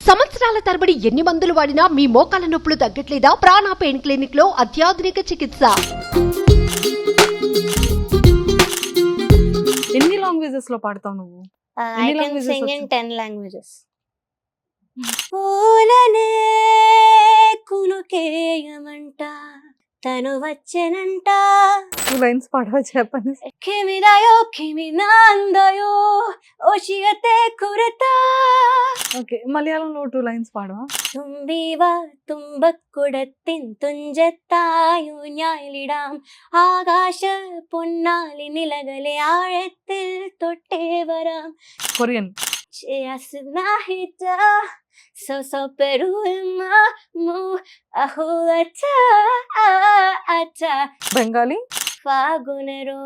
సంవత్సరాల తరబడి ఎన్ని మందులు వాడినా మీ మోకాల నొప్పులు తగ్గట్లేదా? ప్రాణ పెయిన్ క్లినిక్ లో అత్యాధునిక చికిత్స. ఎన్ని లాంగ్వేజెస్ లో పాడతావు నువ్వు? I ఎన్ని can languages sing in వచ్చు? 10 languages. పూలనే కునుకేయమంట తను వచ్చెనంట టూ లైన్స్ పాడవా జపనీస్? కిమిదాయో కిమినాందయో ఓషియతే కురతా ఓకే, మలయాళంలో టూ లైన్స్ పాడవా? തുമ്പീവാ തുമ്പക്കുടത്തിൻ തുഞ്ചത്തായു ഞാലിടാം ആകാശ പൊന്നാലി നിലകളെ ആഴത്തിൽ തൊട്ടേ വരാം Korean. Nahita so perulma mu ahulata ata Bengali. fagunero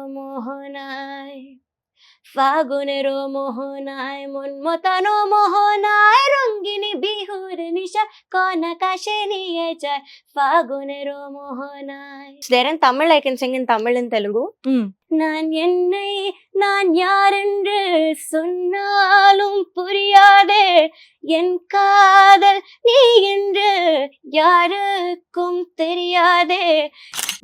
mohanai munmotano mohanai rongini bihur nisha kona kasheni ejai fagunero mohanai. There in Tamil, I can sing in Tamil and Telugu. நான் என்னை நான் யாரென்று சொன்னாலும் புரியாதே என் காதல் நீ என்று யாருக்கும் தெரியாదే.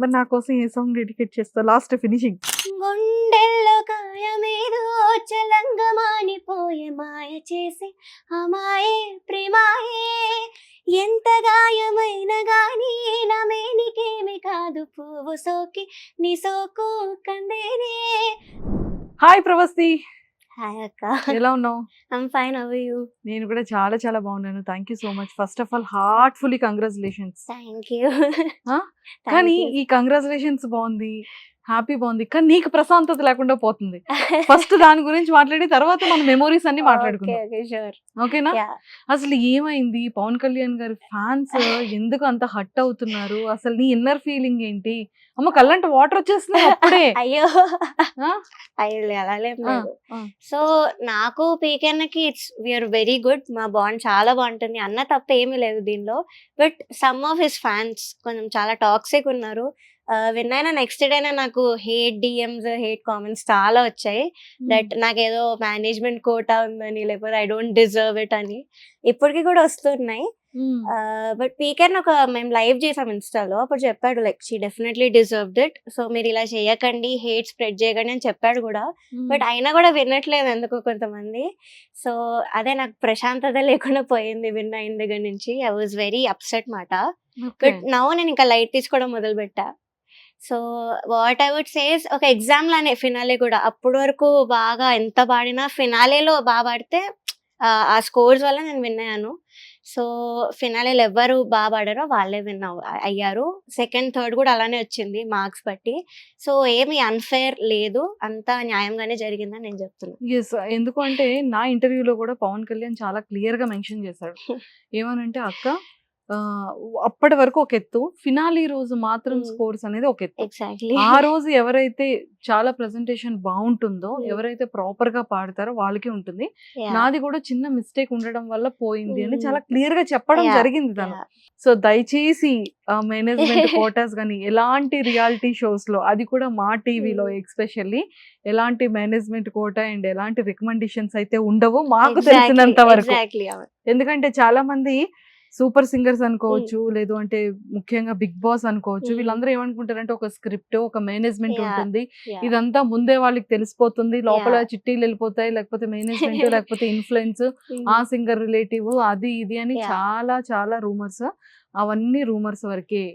మరి నా కోసం ఏ సాంగ్ డెడికేట్ చేస్తా లాస్ట్ ఫినిషింగ్? గుండెల్లో గాయమేదో చలంగమానిపోయే మాయ చేసి అమాయే ప్రేమాయే ఎంత గాయమైన గానీ నమేనికేమి కాదు పువ్వు సోకి నీ సోకు కందేనే. హాయ్ ప్రవస్తి, హాయ్ అక్క, ఎలా ఉన్నావు? I'm fine, how are you? నేను కూడా చాలా చాలా బాగున్నాను. Thank you so much. First of all heartfully congratulations. Thank you. కానీ ఈ కంగ్రాచులేషన్స్ బాగుంది, హ్యాపీ బాగుంది, కానీ నీకు ప్రశాంతత లేకుండా పోతుంది. ఫస్ట్ దాని గురించి మాట్లాడి తర్వాత మన మెమోరీస్ అన్ని మాట్లాడుకుందాం, ఓకేనా? అసలు ఏమైంది? పవన్ కళ్యాణ్ గారి ఫ్యాన్స్ ఎందుకు అంత హట్ అవుతున్నారు? అసలు నీ ఇన్నర్ ఫీలింగ్ ఏంటి? అమ్మ కళ్ళంటే వాటర్ వచ్చేస్తున్నాయి అప్పుడే. అయ్యో ఆ? అయ్యో అలా లేదు. ఆ. సో నాకు పీకెన్కి ఇట్స్ వీఆర్ వెరీ గుడ్, మా బాండ్ చాలా బాగుంటుంది, అన్న తప్ప ఏమీ లేదు దీనిలో. But some of his fans కొంచెం చాలా టాక్సిక్ ఉన్నారు. విన్నైనా నెక్స్ట్ డేనే నాకు హేట్ డిఎమ్స్, హేట్ కామెంట్స్ చాలా వచ్చాయి. దట్ నాకేదో మేనేజ్మెంట్ కోటా ఉందని, లేకపోతే ఐ డోంట్ డిజర్వ్ ఇట్ అని ఇప్పటికి కూడా వస్తున్నాయి. బట్ పీకెన్ మేము లైవ్ చేసాం ఇన్స్టాలో, అప్పుడు చెప్పాడు like she definitely deserved it, so మీరు ఇలా చేయకండి, హేట్ స్ప్రెడ్ చేయకండి అని చెప్పాడు కూడా. బట్ అయినా కూడా వినట్లేదు ఎందుకు కొంతమంది. సో అదే నాకు ప్రశాంతత లేకుండా పోయింది విన్ అయిన దగ్గర నుంచి. ఐ వాజ్ వెరీ అప్సెట్ మాట. బట్ నౌ నేను ఇంకా లైట్ తీసుకోవడం మొదలు పెట్టా. So what I would says, ఒక ఎగ్జామ్ లానే ఫినాలే కూడా. అప్పటి వరకు బాగా ఎంత పాడినా ఫినాలేలో బాగా పాడితే ఆ స్కోర్స్ వల్ల నేను విన్ అయ్యాను. సో ఫినాలేలో ఎవరు బాగా పాడారో వాళ్ళే విన్ అయ్యారు. సెకండ్, థర్డ్ కూడా అలానే వచ్చింది మార్క్స్ బట్టి. సో ఏమి అన్ఫేర్ లేదు, అంతా న్యాయంగానే జరిగిందని నేను చెప్తున్నాను. ఎస్, ఎందుకు అంటే నా ఇంటర్వ్యూలో కూడా పవన్ కళ్యాణ్ చాలా క్లియర్ గా మెన్షన్ చేశాడు. ఏమనంటే అక్క అప్పటి వరకు ఒక ఎత్తు, ఫినాలీ రోజు మాత్రం స్కోర్స్ అనేది ఒక ఎత్తు. ఎగ్జాక్ట్లీ. ఆ రోజు ఎవరైతే చాలా ప్రెజెంటేషన్ బాగుంటుందో, ఎవరైతే ప్రాపర్ గా పాడతారో వాళ్ళకి ఉంటుంది. నాది కూడా చిన్న మిస్టేక్ ఉండడం వల్ల పోయింది అని చాలా క్లియర్ గా చెప్పడం జరిగింది తను. సో దయచేసి మేనేజ్మెంట్ కోటాస్ కానీ ఎలాంటి రియాలిటీ షోస్ లో, అది కూడా మా టీవీలో ఎక్స్పెషల్లీ, ఎలాంటి మేనేజ్మెంట్ కోటా అండ్ ఎలాంటి రికమెండేషన్స్ అయితే ఉండవు మాకు తెలిసినంత వరకు. ఎందుకంటే చాలా మంది సూపర్ సింగర్స్ అనుకోవచ్చు, లేదు అంటే ముఖ్యంగా బిగ్ బాస్ అనుకోవచ్చు, వీళ్ళందరూ ఏమనుకుంటారంటే ఒక స్క్రిప్ట్, ఒక మేనేజ్మెంట్ ఉంటుంది, ఇదంతా ముందే వాళ్ళకి తెలిసిపోతుంది, లోపల చిట్టీలు వెళ్ళిపోతాయి, లేకపోతే మేనేజ్మెంట్, లేకపోతే ఇన్ఫ్లుయెన్స్, ఆ సింగర్ రిలేటివ్, అది ఇది అని చాలా చాలా రూమర్స్. అవన్నీ రూమర్స్ వరకే.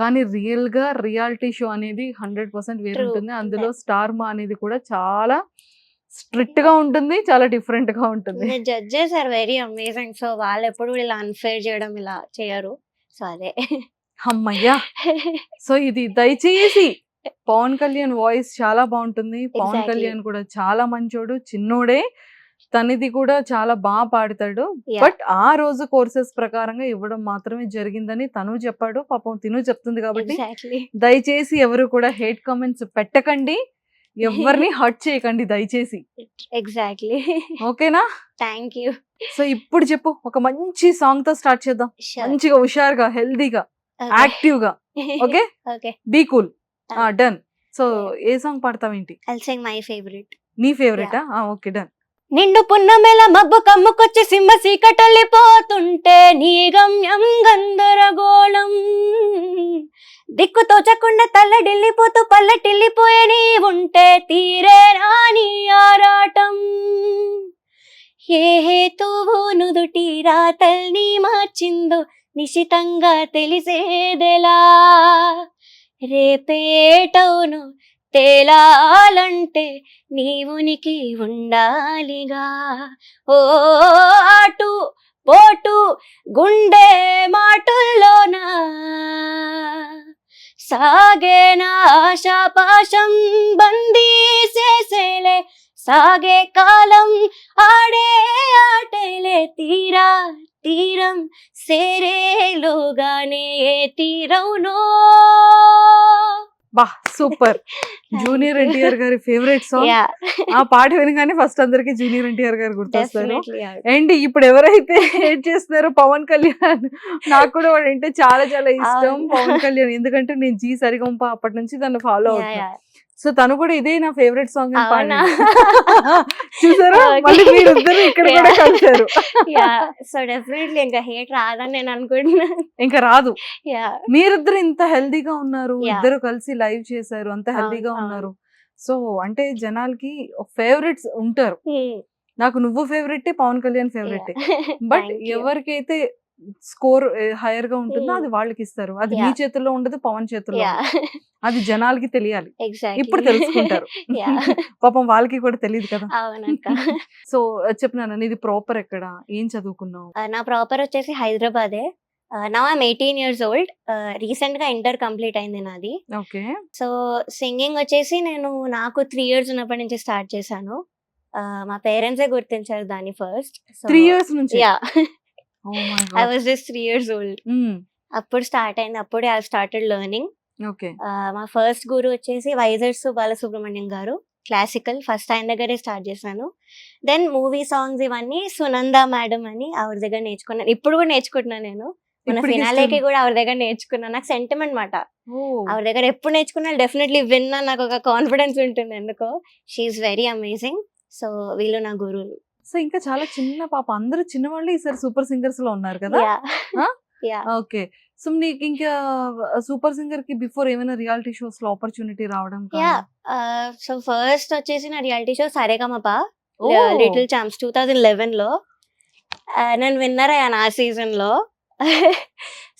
కానీ రియల్ గా రియాలిటీ షో అనేది 100% వేరు ఉంటుంది. అందులో స్టార్ మా అనేది కూడా చాలా స్ట్రిక్ట్ గా ఉంటుంది, చాలా డిఫరెంట్ గా ఉంటుంది. Judges are very amazing. So వాళ్ళు ఎప్పుడు ఇలా అన్ఫేర్ చేయడం ఇలా చేయరు. సో అదే అమ్మయ్యా. సో ఇది దయచేసి పవన్ కళ్యాణ్ వాయిస్ చాలా బాగుంటుంది. పవన్ కళ్యాణ్ కూడా చాలా మంచోడు, చిన్నోడే, తనది కూడా చాలా బాగా పాడతాడు. బట్ ఆ రోజు కోర్సెస్ ప్రకారంగా ఇవ్వడం మాత్రమే జరిగిందని తను చెప్పాడు. పాపం తిను చెప్తుంది కాబట్టి దయచేసి ఎవరు కూడా హేట్ కామెంట్స్ పెట్టకండి, ఎవరిని హర్ట్ చేయకండి దయచేసి. ఎగ్జాక్ట్లీ. ఓకేనా? Thank you. సో ఇప్పుడు చెప్పు, ఒక మంచి సాంగ్ తో స్టార్ట్ చేద్దాం. మంచిగా హుషారుగా, హెల్దీగా, యాక్టివ్ గా. Okay, okay, be cool. Done. So a song పాడతావేంటి? I'll sing my favorite. నీ ఫేవరెటా? Okay, done. నిండు పున్నమెల మబ్బు కమ్ముకొచ్చి సింహ సీకటల్లిపోతుంటే నీ గమ్యం గందరగోళం దిక్కు తోచకుండా తల్లడిల్లిపోతూ పల్లటిల్లిపోయే నీ ఉంటే తీరే రాని ఆరాటం ఏ హేతువు నుదుటి రాతల్ని మార్చిందో నిశితంగా తెలిసేదెలా రేపేటవును తేలాలంటే నీ ఉనికి ఉండాలిగా ఓ అటు పోటు గుండె మాటుల్లోనా సాగేనా ఆశాపాశం బందీ చేసేలే సాగే కాలం ఆడే ఆటేలే తీరం సేరేలోగానే ఏ తీరవునో బా సూపర్. జూనియర్ ఎన్టీఆర్ గారి ఫేవరెట్ సాంగ్. యా ఆ పాట వినగానే ఫస్ట్ అందరికి జూనియర్ ఎన్టీఆర్ గారు గుర్తొస్తారు. డెఫినెట్లీ అండ్ ఇప్పుడు ఎవరైతే హేట్ చేస్తున్నారో పవన్ కళ్యాణ్, నాకు కూడా వాడు అంటే చాలా చాలా ఇష్టం అవును. పవన్ కళ్యాణ్. ఎందుకంటే నేను జీ సరిగంప అప్పటి నుంచి తను ఫాలో యా అవుతున్నా. యా సో తను కూడా ఇదే నా ఫేవరెట్ సాంగ్ అని అవునా? పాడాడు. చూసారా Okay. మళ్ళీ మీరిద్దరు ఇక్కడ కూడా Yeah. కలిసారు. యా సో డెఫినెట్లీ ఇంకా హేట్ రాదని నేను అనుకుంటున్నాను. ఇంకా రాదు. యా మీరిద్దరు ఇంత హెల్దీగా ఉన్నారు, Yeah. ఇద్దరు కలిసి లైవ్ చేశారు, అంత హెల్దీగా అవును. ఉన్నారు. సో అంటే జనాలకి ఫేవరెట్స్ ఉంటారు. నాకు నువ్వు favourite, Pavan Kalyan favourite. But ఎవరికైతే స్కోర్ హైయర్ గా ఉంటుందో అది వాళ్ళకి ఇస్తారు. అది మీ Yeah. చేతుల్లో ఉండదు, పవన్ చేతుల్లో యా ఉండదు. అది జనాలకి తెలియాలి. ఎగ్జాక్ట్లీ ఇప్పుడు తెలుసుకుంటారు. యా పాపం వాళ్ళకి కూడా తెలియదు కదా. అవునక్క. సో చెప్పినాను, ఇది ప్రాపర్ ఎక్కడ, ఏం చదువుకున్నావు? నా ప్రాపర్ వచ్చేసి హైదరాబాదే. Now I'm 18 years old. Recent గా ఇంటర్ కంప్లీట్ అయింది నాది. ఓకే. సో సింగింగ్ వచ్చేసి నాకు 3 years ఉన్నప్పటి నుంచి స్టార్ట్ చేశాను. మా పేరెంట్సే గుర్తించారు దాన్ని ఫస్ట్. 3 years నుంచి? Yeah Oh my I God. Was just 3 years old. అప్పుడు స్టార్ట్ అయింది. అప్పుడే ఐ స్టార్టెడ్ లెర్నింగ్. ఓకే. మా ఫస్ట్ గురు వచ్చేసి వైజర్సు బాలసుబ్రహ్మణ్యం గారు. క్లాసికల్ ఫస్ట్ ఆయన దగ్గరే స్టార్ట్ చేశాను. దెన్ మూవీ సాంగ్స్ ఇవన్నీ సునంద మేడం అని ఆవిడ దగ్గర నేర్చుకున్నాను. ఇప్పుడు కూడా నేర్చుకుంటున్నాను నేను. మన ఇప్పటికి ఫినాలేకి ఇష్టం. కూడా ఆవిడ దగ్గర నేర్చుకున్నాను. నాకు సెంటిమెంట్ మాట. Oh. ఆవిడ దగ్గర ఎప్పుడు నేర్చుకున్నా డెఫినెట్లీ విన్ అని నాకు ఒక కాన్ఫిడెన్స్ ఉంటుంది. ఎందుకో షీఈస్ వెరీ అమేజింగ్. సో వీళ్ళు నా గురువులు. సో ఇంకా చాలా చిన్న పాప, అందరూ చిన్నవాళ్ళే ఈసారి సూపర్ సింగర్స్ లో ఉన్నారు కదా. Yeah Huh? Yeah okay. So నీకు ఇంకా సూపర్ సింగర్ కి బిఫోర్ ఏమైనా రియాలిటీ షోస్ లో ఆపర్చునిటీ రావడం యా కానీ? సో ఫస్ట్ వచ్చేసి నా reality show Saregamapa Oh. Little champs 2011 లో. నేను విన్నర్ అయ్యాను ఆ సీజన్ లో.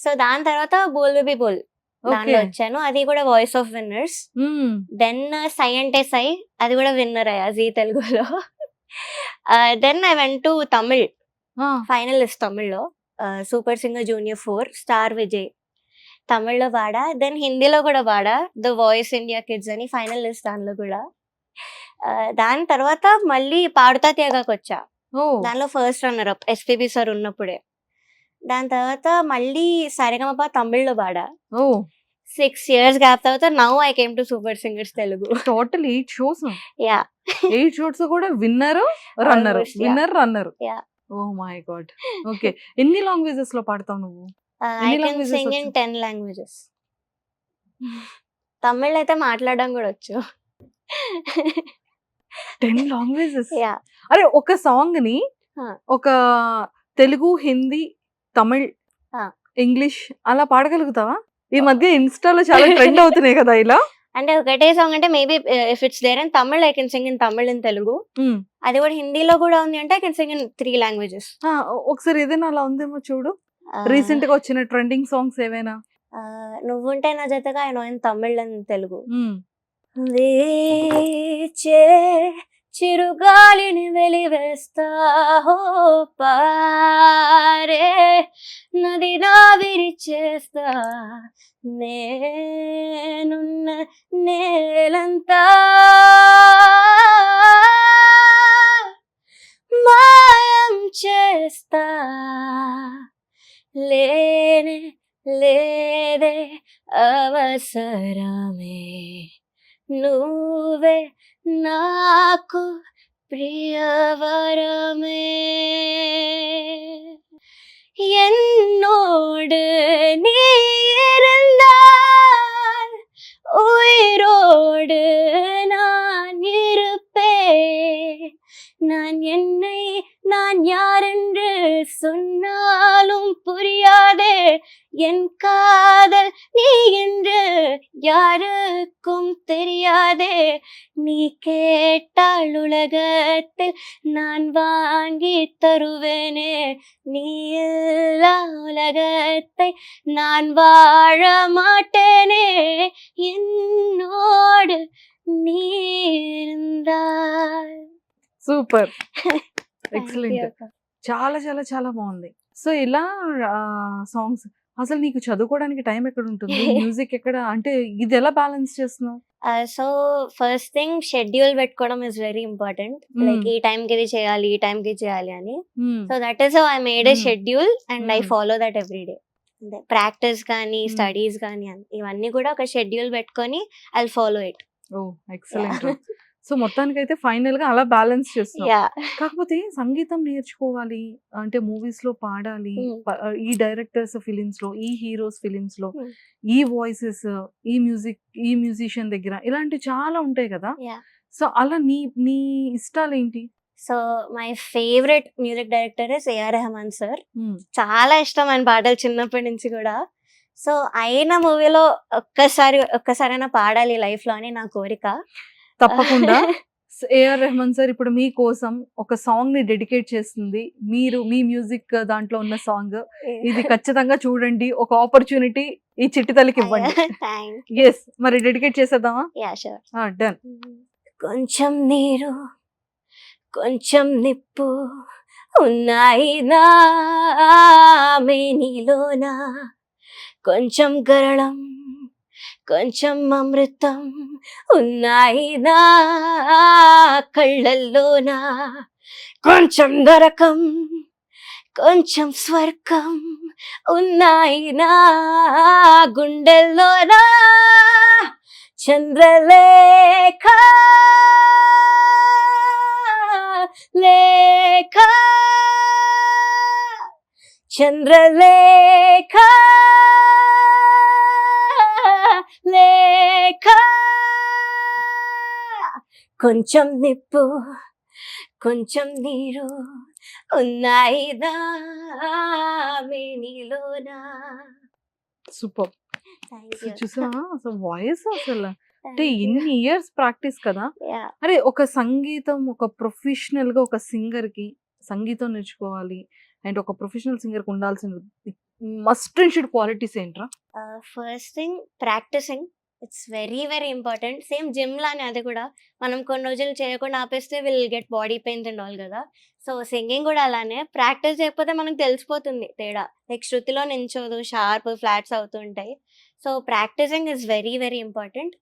సో దాని తర్వాత బోల్ బేబీ బోల్ దాంట్లో ఓకే. వచ్చాను. అది కూడా వాయిస్ ఆఫ్ విన్నర్స్. దెన్ సై అంటే సై అది కూడా విన్నర్ అయ్యా జీ తెలుగులో. Then I went to Tamil finalist తమిళ్లో. Super singer junior 4 star Vijay తమిళ్లో పాడా. దెన్ హిందీలో కూడా పాడా ద వాయిస్ ఇండియా కిడ్స్ అని ఫైనలిస్ట్ దానిలో కూడా. దాని తర్వాత మళ్ళీ పాడుతా తీయగాకి వచ్చా. దానిలో first runner up SPB sir ఉన్నప్పుడే. దాని తర్వాత మళ్ళీ సరిగమప తమిళ్లో పాడా. 6 years గ్యాప్ తర్వాత now I came to super singers Telugu. Total 8 shows. Yeah 8 shows కూడా winner runner, Almost, yeah. Winner runner. Yeah. Oh my god. Okay. ఎన్ని లాంగ్వేజెస్ లో పాడతావు నువ్వు? ఐ ఎన్ని కెన్ languages సింగ్ ఇన్ వచ్చు? 10 languages. తమిళ్ అయితే మాట్లాడడం కూడా వచ్చు. 10 లాంగ్వేజెస్. యా అరే ఒక సాంగ్ ని Huh. ఒక తెలుగు, హిందీ, తమిళ్, Huh. ఇంగ్లీష్ అలా పాడగలుగుతావా? ఈ మధ్య ఇన్స్టాలో చాలా ట్రెండ్ అవుతున్నాయి కదా ఇలా. అంటే ఒకటే సాంగ్ అంటే maybe if it's there in Tamil I can sing in Tamil in Telugu. Um. అది కూడా హిందీలో కూడా ఉంది అంటే I can sing in 3 languages. ఆ, ఒకసారి ఏదైనా అలా ఉందేమో చూడు. రీసెంట్ గా వచ్చిన ట్రెండింగ్ సాంగ్స్ ఏవైనా? నువ్వుంటే నా జతగా I know in Tamil and Telugu. Um. వీచే చిరుగాలిని వెలివేస్తా హో పారే నది విరిచేస్తా నేనున్న నేలంతా మాయం చేస్తా లేనే లేదే అవసరమే నువ్వే నాకు ప్రియవరమే என்னோடு நீ இருந்தால் உயிரோடு நான் இருப்பேன் நான் என் புரியாதே என் காதல் நீ என்று யாருக்கும் தெரியாதே நீ கேட்டால் உலகத்தில் நான் வாங்கி தருவேனே நீ இல்லா உலகத்தை நான் வாழ மாட்டேனே என்னோடு நீ இருந்தால் సూపర్, ఎక్సలెంట్. చాలా చాలా చాలా బాగుంది. సో ఇలా సాంగ్స్ అసలు నీకు చదువుకోవడానికి టైం ఎక్కడ ఉంటుంది, మ్యూజిక్ ఎక్కడ, అంటే ఇది ఎలా బ్యాలెన్స్ చేస్తున్నావు? సో ఫస్ట్ థింగ్ షెడ్యూల్ పెట్టుకోవడం ఇస్ వెరీ ఇంపార్టెంట్. లైక్ ఈ టైంకి ఇది చేయాలి, ఈ టైంకి చేయాలి అని. So that is how I made a schedule and I follow that every day. అంటే ప్రాక్టీస్ కానీ స్టడీస్ కానీ ఇవన్నీ కూడా ఒక షెడ్యూల్ పెట్టుకొని I follow it. Oh excellent. So మొత్తానికైతే ఫైనల్ గా అలా బ్యాలెన్స్ చేస్తున్నావు. యా కాకపోతే సంగీతం నేర్చుకోవాలి అంటే మూవీస్ లో పాడాలి, ఈ డైరెక్టర్స్ ఫిలిమ్స్ లో, ఈ హీరోస్ ఫిలిమ్స్ లో, ఈ వాయిసెస్, ఈ మ్యూజిక్, ఈ మ్యూజిషియన్ దగ్గర ఇలాంటి చాలా ఉంటాయి కదా. Yeah. సో అలా నీ నీ ఇష్టాలు ఏంటి? So my favourite music director is A R Rahman sir. చాలా ఇష్టం ఆయన పాటలు చిన్నప్పటి నుంచి కూడా. సో ఆయన మూవీలో ఒక్కసారైనా పాడాలి లైఫ్ లో అని నా కోరిక. తప్పకుండా. ఏఆర్ రెహమాన్ సార్ ఇప్పుడు మీ కోసం ఒక సాంగ్ ని డెడికేట్ చేస్తుంది. మీరు మీ మ్యూజిక్ దాంట్లో ఉన్న సాంగ్ ఇది ఖచ్చితంగా చూడండి. ఒక ఆపర్చునిటీ ఈ చిట్టి తల్లికి ఇవ్వండి. ఎస్, మరి డెడికేట్ చేసేద్దామా? Yeah sure. డన్. కొంచెం నీరు కొంచెం నిప్పు ఉన్నాయి నా మేనిలోనా, కొంచెం గరళం కొంచెం అమృతం ఉన్నాయి నా కళ్ళల్లోనా, కొంచెం నరకం కొంచెం స్వర్గం ఉన్నాయి నా గుండెల్లోనా, చంద్రలేఖ లేఖ చంద్రలేఖ లేఖ, కొంచెం నిప్పు కొంచెం నీరు ఉన్నాయి నా మేనిలోనా. సూపర్. చూసా అసలు వాయిస్ అసలు అంటే ఇన్ని ఇయర్స్ ప్రాక్టీస్ కదా. అరే ఒక సంగీతం, ఒక ప్రొఫెషనల్ గా ఒక సింగర్ కి సంగీతం నేర్చుకోవాలి అండ్ ఒక ప్రొఫెషనల్ సింగర్ కి ఉండాల్సిన మస్ట్ అండ్ షుడ్ క్వాలిటీస్ ఏంట్రా? First thing practising, it's very very important. Same gym లానే అది కూడా. మనం కొన్ని రోజులు చేయకుండా ఆపేస్తే will get body pains and all కదా. సో సింగింగ్ కూడా అలానే, ప్రాక్టీస్ చేయకపోతే మనకు తెలిసిపోతుంది తేడా. లైక్ శృతిలో నించోదు, షార్ప్ ఫ్లాట్స్ అవుతుంటాయి. So practising is very very important.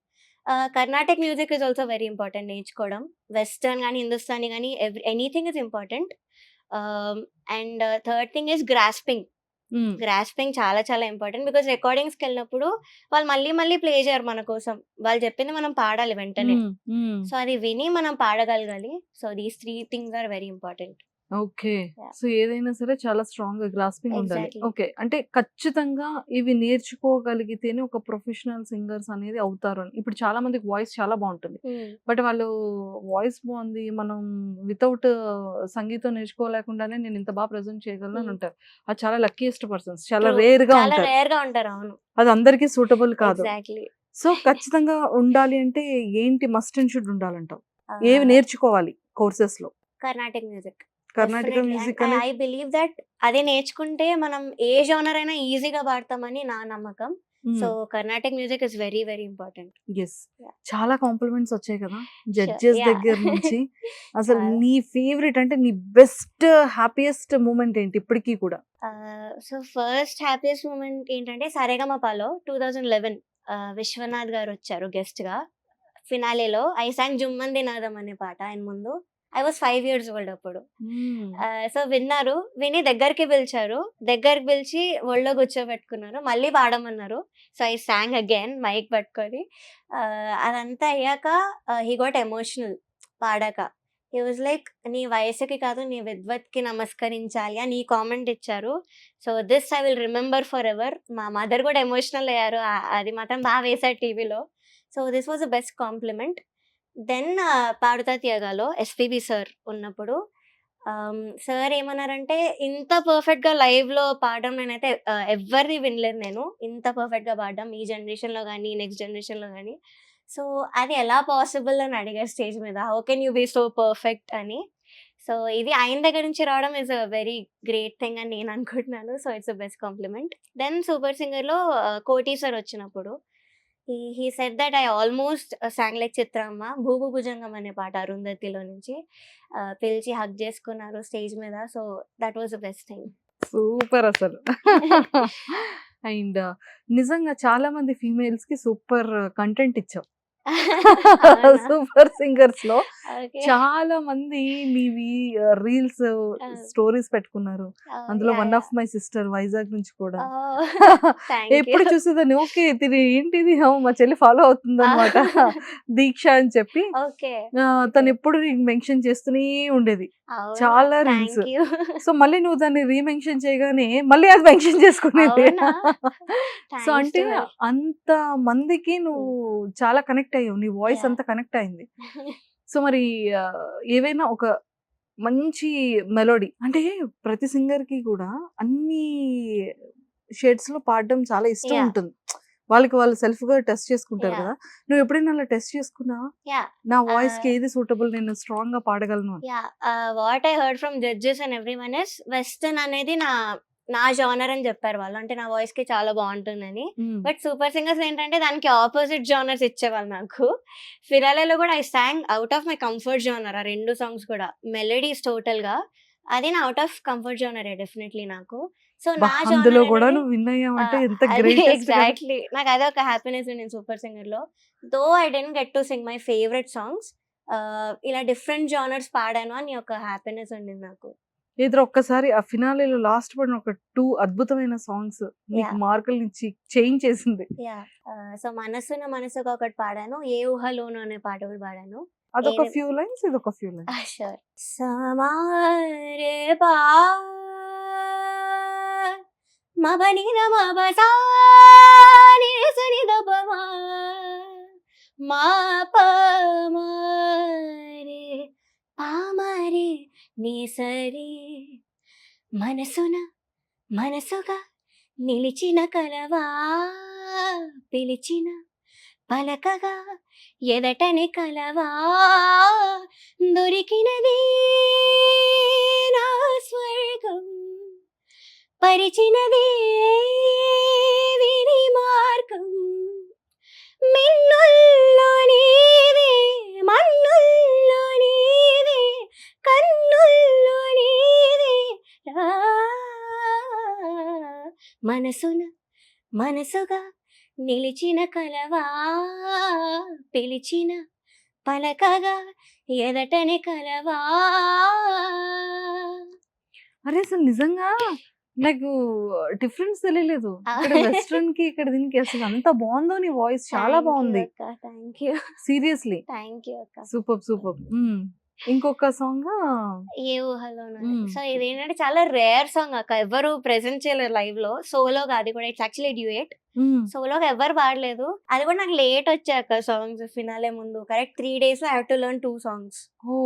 Carnatic music is also very important నేర్చుకోవడం. వెస్టర్న్ కానీ హిందుస్థానీ కానీ anything is important. And third thing is grasping చాలా చాలా ఇంపార్టెంట్. బికాస్ రికార్డింగ్స్కి వెళ్ళినప్పుడు వాళ్ళు మళ్ళీ మళ్ళీ ప్లే చేయరు మన కోసం, వాళ్ళు చెప్పింది మనం పాడాలి వెంటనే. సో అది విని మనం పాడగలగాలి. So these 3 things are very important. Okay. So ఏదైనా సరే చాలా స్ట్రాంగ్ గా గ్రాస్పింగ్ ఉండాలి. Exactly. ఓకే, అంటే ఖచ్చితంగా ఇవి నేర్చుకోగలిగితేనే ఒక ప్రొఫెషనల్ సింగర్స్ అనేది అవుతారు అని. ఇప్పుడు చాలా మందికి వాయిస్ చాలా బాగుంటుంది, బట్ వాళ్ళు వాయిస్ బాగుంది, మనం వితౌట్ సంగీతం నేర్చుకోలేకుండానే నేను ఇంత బాగా ప్రెజెంట్ చేయగలను అని ఉంటారు. అది చాలా లక్కీయెస్ట్ పర్సన్స్, చాలా రేర్ గా చాలా ఉంటారు. రేర్ గా ఉంటారు. అవును, అది అందరికీ సూటబుల్ కాదు. ఎగ్జాక్ట్లీ. సో ఖచ్చితంగా ఉండాలి అంటే ఏంటి మస్ట్ అండ్ షుడ్ ఉండాలంటావు? ఏవి నేర్చుకోవాలి కోర్సెస్ లో? కర్ణాటిక్ మ్యూజిక్, కర్ణాటక మ్యూజిక్ అని ఐ బిలీవ్ దట్ అది నేర్చుకుంటే మనం ఏ జోనర్ అయినా ఈజీగా పాడతామని నా నమ్మకం. So Carnatic music is very very important. Yes. చాలా కాంప్లిమెంట్స్ వచ్చాయి కదా జడ్జెస్ Yeah. దగ్గర నుంచి. అసలు చాలా. నీ ఫేవరెట్ అంటే నీ బెస్ట్ హ్యాపీయెస్ట్ మూమెంట్ ఏంటి ఇప్పటికీ కూడా? సో ఫస్ట్ హ్యాపీయెస్ట్ మూమెంట్ ఏంటంటే సరేగమపాలో 2011 విశ్వనాథ్ గారు వచ్చారు గెస్ట్ గా. ఫినాలేలో ఐ సాంగ్ జుమ్మన్ దినాదం అనే పాట ఆయన ముందు. ఐ వాజ్ 5 years old అప్పుడు. సో విన్నారు, విని దగ్గరికి పిలిచి ఒళ్ళో కూర్చోబెట్టుకున్నారు, మళ్ళీ పాడమన్నారు. So I sang again mic పట్టుకొని. అదంతా అయ్యాక హీ గోట్ ఎమోషనల్ పాడాక. హీ వాజ్ లైక్, నీ వయసుకి కాదు నీ విద్వత్కి నమస్కరించాలి అని కామెంట్ ఇచ్చారు. So this I will remember forever. మా మదర్ కూడా ఎమోషనల్ అయ్యారు, అది మాత్రం బాగా వేశారు టీవీలో. So this was the best compliment. Then పాడుతా తీయగాలో ఎస్పీబీ సార్ ఉన్నప్పుడు సార్ ఏమన్నారంటే, ఇంత పర్ఫెక్ట్‌గా లైవ్‌లో పాడడం నేనైతే ఎవ్వరిది వినలేదు నేను. ఇంత పర్ఫెక్ట్‌గా పాడడం ఈ జనరేషన్‌లో గానీ, నెక్స్ట్ జనరేషన్‌లో గానీ. సో, అది ఎలా పాసిబుల్ అని అడిగారు స్టేజ్ మీద. How can you be so perfect అని. సో, ఇది ఆయన దగ్గర నుంచి రావడం is a very great thing అని నేను అనుకుంటున్నాను. So, it's the best compliment. Then 'super సింగర్‌లో' కోటి సార్ వచ్చినప్పుడు he said that I almost sang like 'చిత్రమ్మ', 'భూభు భుజంగం' అనే పాట 'అరుంధతిలో' నుంచి పిలిచి హగ్ చేసుకున్నారు స్టేజ్ మీద. So, that was the best thing. Super అసలు. అండ్ నిజంగా చాలా మంది ఫీమేల్స్ కి సూపర్ కంటెంట్ ఇచ్చావు. అవునా? సూపర్ సింగర్స్ లో ఓకే. చాలా మంది నీవి రీల్స్ స్టోరీస్ పెట్టుకున్నారు. అందులో one of my sister Vizag నుంచి కూడా థ్యాంక్ యూ. ఎప్పుడు చూసేదాన్ని, ఓకే తిని ఏంటిది మా చెల్లి ఫాలో అవుతుంది అనమాట దీక్ష అని చెప్పి. ఓకే. తను ఎప్పుడు నీకు మెన్షన్ చేస్తూనే ఉండేది చాలా రీల్స్. Thank you. సో మళ్ళీ నువ్వు దాన్ని రీమెన్షన్ చేయగానే మళ్ళీ అది మెన్షన్ చేసుకునేది. అవునా? సో థ్యాంక్స్ అంటే టు హర్. అంత మందికి నువ్వు చాలా కనెక్ట్ అయ్యావు, నీ వాయిస్ Yeah. అంతా కనెక్ట్ అయింది. సో మరి ఏవైనా ఒక మంచి మెలోడీ అంటే ప్రతి సింగర్ కి కూడా అన్ని షేడ్స్ లో పాడడం చాలా ఇష్టం Yeah. ఉంటుంది. వాళ్ళకి వాళ్ళు సెల్ఫ్ గా టెస్ట్ చేసుకుంటారు Yeah. కదా. నువ్వు ఎప్పుడైనా అలా టెస్ట్ చేసుకున్నావా? Yeah. నా వాయిస్ కి ఏది సూటబుల్, నేను స్ట్రాంగ్ గా పాడగలను అని? Yeah. What I heard from judges and everyone is western అనేది నా జానర్ అని చెప్పారు వాళ్ళు. అంటే నా వాయిస్ కి చాలా బాగుంటుందని. బట్ సూపర్ సింగర్స్ ఏంటంటే దానికి ఆపోజిట్ జానర్స్ ఇచ్చేవాళ్ళు నాకు. ఫిరాలేలో కూడా I song out of my comfort genre. ఆ 2 సాంగ్స్ కూడా మెలోడీస్ టోటల్ గా అది నా out of comfort genre definitely నాకు. సో నా అందులో జానర్ కూడా అనేది నువ్వు విన్ అయ్యావంటే ఎంత అది గ్రేట్. ఎగ్జాక్ట్లీ నాకు అదే ఒక హ్యాపీనెస్ నేను సూపర్ సింగర్ లో. Though I didn't get to sing my favourite songs. ఇలా డిఫరెంట్ జానర్స్ పాడాను అని ఒక హ్యాపీనెస్ ఉండింది నాకు. ఏదో ఒక్కసారి ఆ ఫినాలేలో లాస్ట్ పడిన ఒక 2 అద్భుతమైన సాంగ్స్ నీకు Yeah. మార్కులు ఇచ్చి చేంజ్ చేసింది. యా. సో మనసున మనసుగా ఒకటి పాడాను. ఏ ఊహలోను అనే పాట కూడా పాడాను. అదొక ఏది- ఫ్యూ లైన్స్, ఇదొక ఫ్యూ లైన్స్. షూర్. సమారే పా మబనిన మబసా నిసని దబమా మా పమరే పామరే నిసరి మనసున మనసుగా నిలిచిన కలవా పిలిచిన పలకగా ఎదటని కలవా దొరికినది నా స్వర్గం పరిచినది విని మార్గం మిన్నుల్లో నీవే మన్నుల్లో నీవే కన్నుల్లో నీవే రా మనసున మనసుగా నిలిచిన కలవా పిలిచిన పలకగా ఎదటని కలవా. అరే అసలు నిజంగా నాకు డిఫరెన్స్ తెలియలేదు. ఇక్కడ వెస్ట్రన్ కి ఇక్కడ దీనికి అసలు అంత బాగుందో నీ వాయిస్, చాలా బాగుంది. Thank you. Seriously thank you అక్క. Super super. ఇంకొక సాంగ్ ఏ ఊహలోను. సో ఇదేంటంటే చాలా రేర్ సాంగ్ అక్క. ఎవరు ప్రెజెంట్ చేయలేరు లైవ్ లో. సోలోగా అది కూడా ఇట్స్ యాక్చువల్లీ డ్యూయట్. సోలోగా ఎవరు పాడలేదు. అది కూడా నాకు లేట్ వచ్చాక సాంగ్స్ ఫినాలే ముందు కరెక్ట్ 3 days లో I have to learn 2 songs. Oh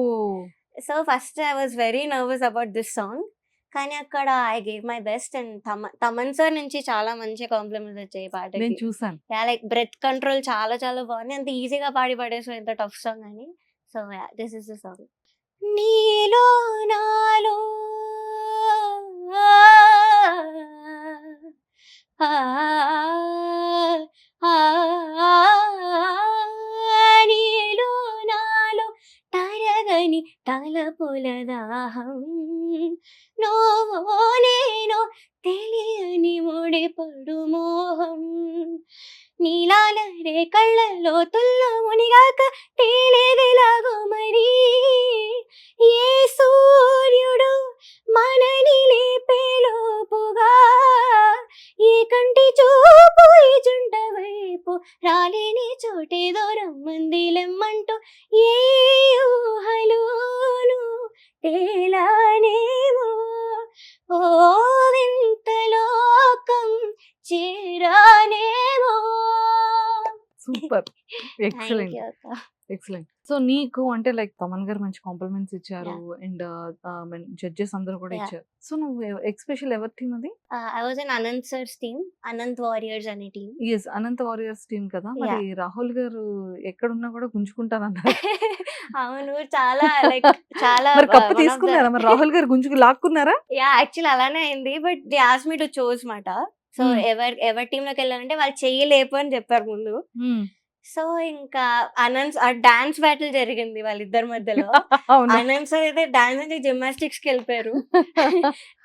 so first I was very nervous about this song. కానీ అక్కడ I gave my best and Thaman sir నుంచి చాలా మంచి కాంప్లిమెంట్స్ వచ్చాయి ఈ నేను పాటకి. చూసాను. లైక్ బ్రెత్ కంట్రోల్ చాలా చాలా బాగుంది. అంత ఈజీగా పాడేసాం ఎంత టఫ్ సాంగ్ అని. So this is the song. నీలో నాలో ఆ, ఆ, ఆ, నీలో నాలో తరగని తలపుల దాహం నువ్వు నేను తెలియని ముడిపడు మోహం నీలాల రే కళ్ళలో తుల్లో మునిగాక తేలేదెలాగో మరి ఏ సూర్యుడు మనని లేపేలోపుగా ఏ కంటి చూపు ఈ జంట వైపు రాలేని చోటే దూరం మందిలెమ్మంటూ ఏ ఊహలోను తేలానేమో ఓ వింత లోకం చేరానేమో. Super, Thank excellent. you అక్క. ఎక్సలెంట్. సో నీకు అంటే లైక్ తమన్ గారు మంచి కాంప్లిమెంట్స్ ఇచ్చారు అండ్ జడ్జెస్ అందరూ కూడా Yeah. ఇచ్చారు. సో నువ్వు ఎక్స్పెషల్ ఎవరి టీం అది? I was in Anant sir's team, Anant warriors అనే team. Yes, Ananta warriors team కదా. మరి రాహుల్ గారు ఎక్కడున్నా కూడా గుంజుకుంటానన్నారు. అవును, చాలా లైక్ చాలా మరి కప్పు తీసుకున్నారా? మరి రాహుల్ గారు లాక్కున్నారా? యాక్చువల్లీ అలానే అయింది. But they ask me to choose మాట. సో ఎవరి టీమ్ లోకి వెళ్ళాలంటే వాళ్ళు చెయ్యలేపు అని చెప్పారు ముందు. సో ఇంకా అనంత్ డాన్స్ బ్యాటిల్ జరిగింది వాళ్ళిద్దరి మధ్యలో. అనంత్ సార్ అయితే డాన్స్ అంటే జిమ్నాస్టిక్స్ కి వెళ్ళిపోయారు.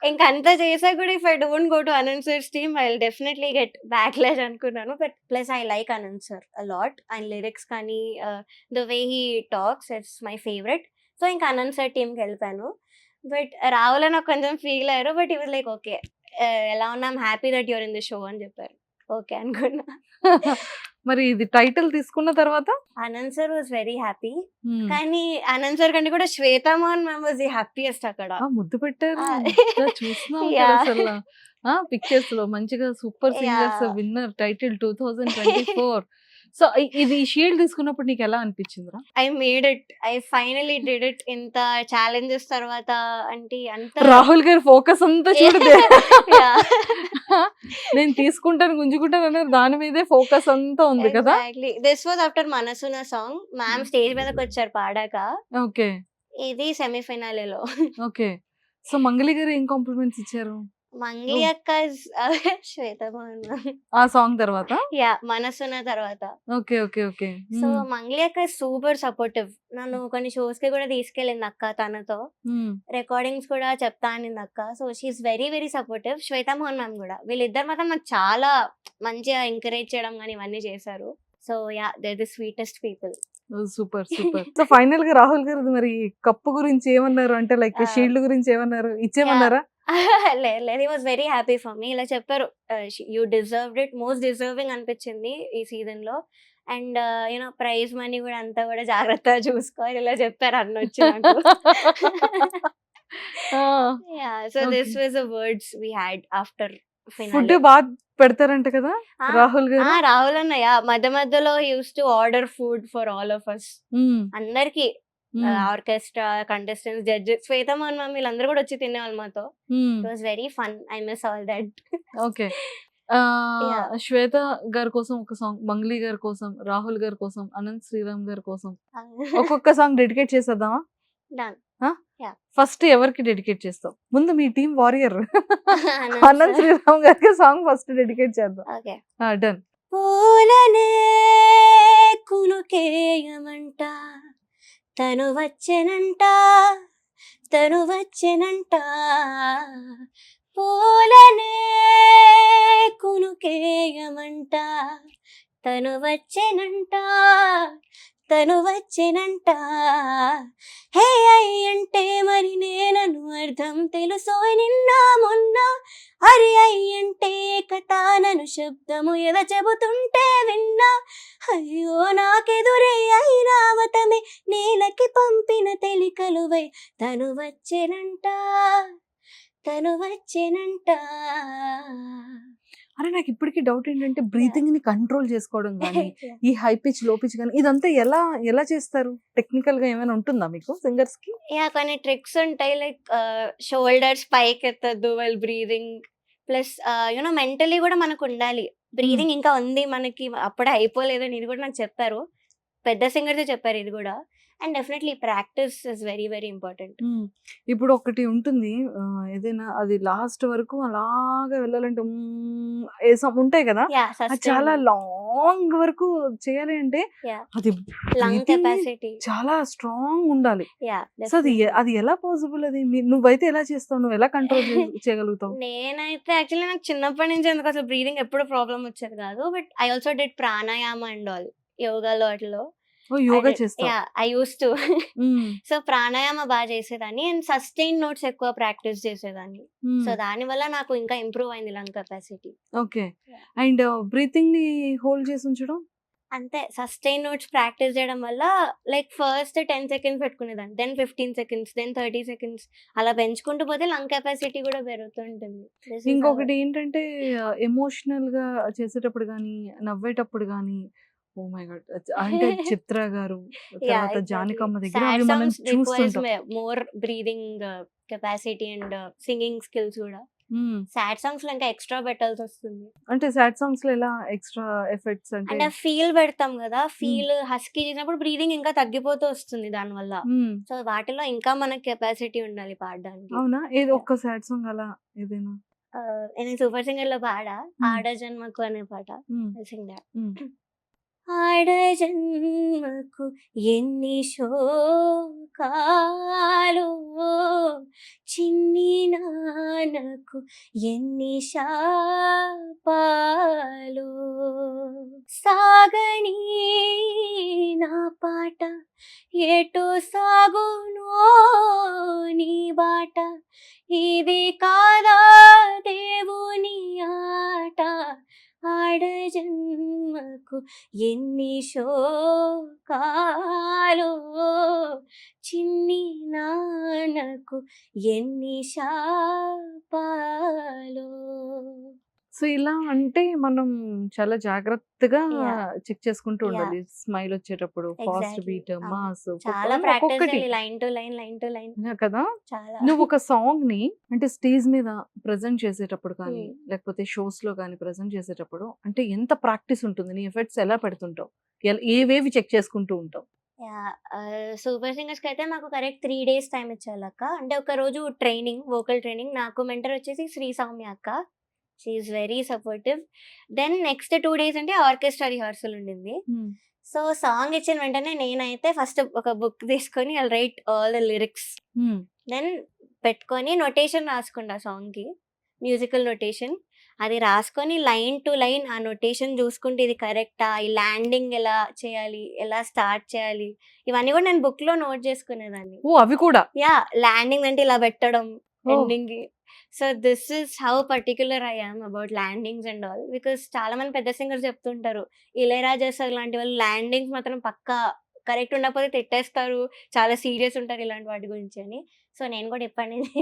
ఇంకా అంతా చేసా కూడా if I don't go to Ananth sir's team I will definitely get backlash అనుకున్నాను. But plus I like Ananth sir a lot. ఆయన లిరిక్స్ కానీ the way he talks it's my favourite. So ఇంకా అనంత్ సార్ టీమ్ కి వెళ్ళిపోయాను. బట్ రాహుల్ నాకు కొంచెం feel అయ్యారు. But ఈ వాజ్ లైక్ ఓకే, ఎలా ఉన్నా I'm happy that you're in the show అని చెప్పారు. ఓకే అనుకున్నా. మరి ఇది టైటిల్ తీసుకున్న తర్వాత Ananth sir was very happy. కానీ అనంత్ సార్ కంటే కూడా Shweta Mohan ma'am was the happiest అక్కడ. ముద్దు పెట్టారు చూస్తున్నాం Yeah. అసలు పిక్చర్స్ లో మంచిగా super singers winner title 2024. So ఇది షీల్డ్ తీసుకున్నప్పుడు నీకు ఎలా అనిపించిందిరా? I made it, I finally did it. ఇంత ఛాలెంజెస్ తర్వాత అంటే అంత రాహుల్ గారి ఫోకస్ అంతా చూడదే. Yeah. నేను తీసుకుంటాను గుంజుకుంటాను అన్నారు, దాని మీదే ఫోకస్ అంతా ఉంది కదా. ఎగ్జాక్ట్లీ. దిస్ వాజ్ ఆఫ్టర్ మనసున సాంగ్. మ్యామ్ స్టేజ్ మీదకి వచ్చారు పాడాక. ఓకే ఇది సెమీఫైనల్. ఓకే. సో మంగళి గారు ఏం కాంప్లిమెంట్స్ ఇచ్చారు మంగ్లీ అక్క శ్వేతా మోహన్ మ్యామ్. ఆ సాంగ్ తర్వాత? మనసున తర్వాత. Okay okay okay. So Mangli అక్క సూపర్ సపోర్టివ్. నన్ను కొన్ని షోస్ కి కూడా తీసుకెళ్ళింది అక్క తనతో. రికార్డింగ్స్ కూడా చెప్తా అనింది అక్క. So she is very very supportive. Shweta Mohan ma'am కూడా. వీళ్ళిద్దరు మాత్రం నాకు చాలా మంచిగా ఎంకరేజ్ చేయడం కానీ ఇవన్నీ చేశారు. So they the sweetest people. Super super. So final గా రాహుల్ గారు మరి కప్పు గురించి ఏమన్నారు? అంటే లైక్ షీల్డ్ గురించి ఏమన్నారు? ఇచ్చేమన్నారా? లేదు, he was very happy for me. ఇలా చెప్పారు, you deserved it, most deserving అనిపించింది ఈ సీజన్ లో. అండ్ యూనో ప్రైజ్ మనీ కూడా అంతా కూడా జాగ్రత్తగా చూసుకోవాలి ఇలా చెప్పారు అన్న వచ్చి నాకు. So this was the words we had after food finale. బాగా పెడతారంట కదా రాహుల్ గారు? రాహుల్ అన్నయ్య మధ్య మధ్యలో used to order food for all of us, అందరికి. Orchestra contestants, judges, Shweta Mohan ma'am వీళ్ళందరూ కూడా వచ్చి తినేవాళ్ళు మాతో. It was very fun. I miss all that. Okay. Yeah. Shweta గారి కోసం ఒక సాంగ్, మంగ్లీ గారి కోసం, రాహుల్ గారి కోసం, అనంత్ శ్రీరామ్ గారి కోసం ఒక్కొక్క సాంగ్ డెడికేట్ చేసేద్దామా? Done. ఫస్ట్ ఎవరికి డెడికేట్ చేస్తావు? ముందు మీ టీం వారియర్ అనంత్ శ్రీరామ్ గారికి సాంగ్ ఫస్ట్ డెడికేట్ చేద్దాం. ఓకే. డన్. పూలనే కునుకేయమంట, తను వచ్చెనంట, తను వచ్చెనంట. పూలనే కునుకేయమంట, తను వచ్చెనంట, తను వచ్చెనంట. హే అయ్యంటే మరి నేనను అర్థం తెలుసో నిన్న మొన్న. అరి అయ్యంటే కథానను శబ్దము ఎద చెబుతుంటే విన్నా. అయ్యో నాకెదురే ఐరావతమే నేలకి పంపిన తెలికలువై. తను వచ్చెనంట, తను వచ్చెనంట. అరే నాకు ఇప్పటికీ డౌట్ ఏంటంటే బ్రీతింగ్ ని కంట్రోల్ చేసుకోవడం కానీ, ఈ హై పిచ్ లో పిచ్ కానీ ఇదంతా ఎలా ఎలా చేస్తారు? టెక్నికల్ గా ఏమైనా ఉంటుందా మీకు సింగర్స్ కి? కొన్ని ట్రిక్స్ ఉంటాయి. లైక్ షోల్డర్స్ పైకి ఎత్తద్దు while breathing. Plus you know mentally కూడా మనకు ఉండాలి. బ్రీదింగ్ ఇంకా ఉంది మనకి, అప్పుడే అయిపోలేదని ఇది కూడా నాకు చెప్పారు. పెద్ద సింగర్స్ చెప్పారు ఇది కూడా. And definitely practice is very very important. ఇప్పుడు ఒకటి ఉంటుంది, ఏదైనా అది లాస్ట్ వరకు అలాగా వెళ్ళాలంటే ఉంటాయి కదా, అది చాలా లాంగ్ వరకు చేయాలి అంటే అది లంగ్ breathing కెపాసిటీ. చాలా స్ట్రాంగ్ ఉండాలి. సో అది ఎలా పాసిబుల్? అది నువ్వైతే ఎలా చేస్తావు? నువ్వు ఎలా కంట్రోల్ చేయగలుగుతావు? నేనైతే యాక్చువల్లీ నాకు చిన్నప్పటి నుంచి ఎందుకు అసలు బ్రీదింగ్ ఎప్పుడు ప్రాబ్లం వచ్చేది కాదు. But I also did pranayama and all, యోగాలో అట్లో. యోగా చేస్తావు? I used to. So pranayama బాగా చేసేదాన్ని అండ్ సస్టైన్ నోట్స్ ఎక్కువ ప్రాక్టీస్ చేసేదాన్ని. సో దాని వల్ల నాకు ఇంకా ఇంప్రూవ్ అయింది lung capacity. Okay. And breathing ని హోల్డ్ చేసి ఉంచడం అంతే. సస్టైన్ నోట్స్ ప్రాక్టీస్ చేయడం వల్ల లైక్ ఫస్ట్ 10 seconds పెట్టుకునేదాన్ని, దెన్ 15 seconds, దెన్ 30 seconds అలా పెంచుకుంటూ పోతే లంగ్ కెపాసిటీ కూడా పెరుగుతుంటుంది. ఇంకొకటి ఏంటంటే ఎమోషనల్ గా చేసేటప్పుడు కానీ, నవ్వేటప్పుడు కానీ ఓ మై గాడ్! అంటే చిత్ర గారు, యా తర్వాత జానకమ్మ దగ్గర సాడ్ అవి మనం సాంగ్స్ రిక్వైర్స్ చూస్తుంటాం. More breathing capacity and singing skills కూడా. హ్మ్. సాడ్ సాంగ్స్ లో ఇంకా ఎక్స్ట్రా పెట్టాల్సి వస్తుంది. అంటే సాడ్ సాంగ్స్ లో ఎలా ఎక్స్ట్రా ఎఫెక్ట్స్ అంటే? అంటే ఫీల్ పెడతాం కదా, ఫీల్ హస్కీ చేసినప్పుడు బ్రీదింగ్ ఇంకా తగ్గిపోతూ వస్తుంది దానివల్ల. హ్మ్. సో వాటిలో ఇంకా మనకి కెపాసిటీ ఉండాలి పాడడానికి. అవునా? ఏదో ఒక్క సాడ్ సాంగ్ అలా ఏదైనా? నేను సూపర్ సింగర్ లో పాడా హ్మ్. ఆడ జన్మకు అనే పాట. హ్మ్. సింగ్ దాట్. హ్మ్. ఆడ జన్మకు ఎన్ని శోకాలు, చిన్ని నాన్నకు ఎన్ని శాపాలు, సాగని నా పాట ఎటు సాగునో నీ బాట, ఇది కాదా దేవుని ఆట, ఆడ జన్మకు ఎన్ని శోకాలు, చిన్ని నాన్నకు ఎన్ని శాపాలు. సో ఇలా అంటే మనం చాలా జాగ్రత్తగా Yeah. చెక్ చేసుకుంటూ Yeah. ఉండాలి. స్మైల్ వచ్చేటప్పుడు ఫాస్ట్ Exactly. బీట్, అవును. మాస్ చాలా ప్రాక్టీస్ ఒక్కొక్కటి చేయాలి, line to line, line to line. కదా. చాలా. నువ్వు ఒక సాంగ్ ని అంటే స్టేజ్ మీద ప్రెజెంట్ చేసేటప్పుడు కానీ Hmm. లేకపోతే షోస్ లో కానీ ప్రెజెంట్ చేసేటప్పుడు అంటే ఎంత ప్రాక్టీస్ ఉంటుంది? నీ ఎఫెక్ట్స్ ఎలా పెడుతుంటావు? ఏవేవి చెక్ చేసుకుంటూ ఉంటావు? సూపర్ సింగర్స్ కి అయితే మాకు కరెక్ట్ 3 days టైం ఇచ్చేవాళ్ళక్క. అంటే ఒక రోజు ట్రైనింగ్, వోకల్ ట్రైనింగ్. నాకు మెంటర్ వచ్చేసి శ్రీ సౌమ్య అక్క. She is very supportive. Then next 2 days అంటే ఆర్కెస్ట్రా రిహార్సల్ ఉండింది. సో సాంగ్ ఇచ్చిన వెంటనే నేనైతే ఫస్ట్ ఒక బుక్ తీసుకొని I write all the lyrics. Then పెట్టుకొని నొటేషన్ రాసుకుంటా సాంగ్కి, మ్యూజికల్ నొటేషన్. అది రాసుకొని లైన్ టు లైన్ ఆ నొటేషన్ చూసుకుంటే ఇది కరెక్టా, ఈ ల్యాండింగ్ ఎలా చేయాలి, ఎలా స్టార్ట్ చేయాలి, ఇవన్నీ కూడా నేను బుక్ లో నోట్ చేసుకునేదాన్ని. ఓ అవి కూడా? యా, ల్యాండింగ్ అంటే ఇలా పెట్టడం ఓ. ఎండింగ్ కి. So this is how particular I am about landings and all. Because చాలా మంది పెద్ద సింగర్స్ చెప్తుంటారు, ఇళయరాజా సార్ లాంటి వాళ్ళు ల్యాండింగ్స్ మాత్రం పక్కా కరెక్ట్ ఉండకపోతే తిట్టేస్తారు, చాలా సీరియస్ ఉంటారు ఇలాంటి వాటి గురించి అని. సో నేను కూడా ఇప్పటి నుంచి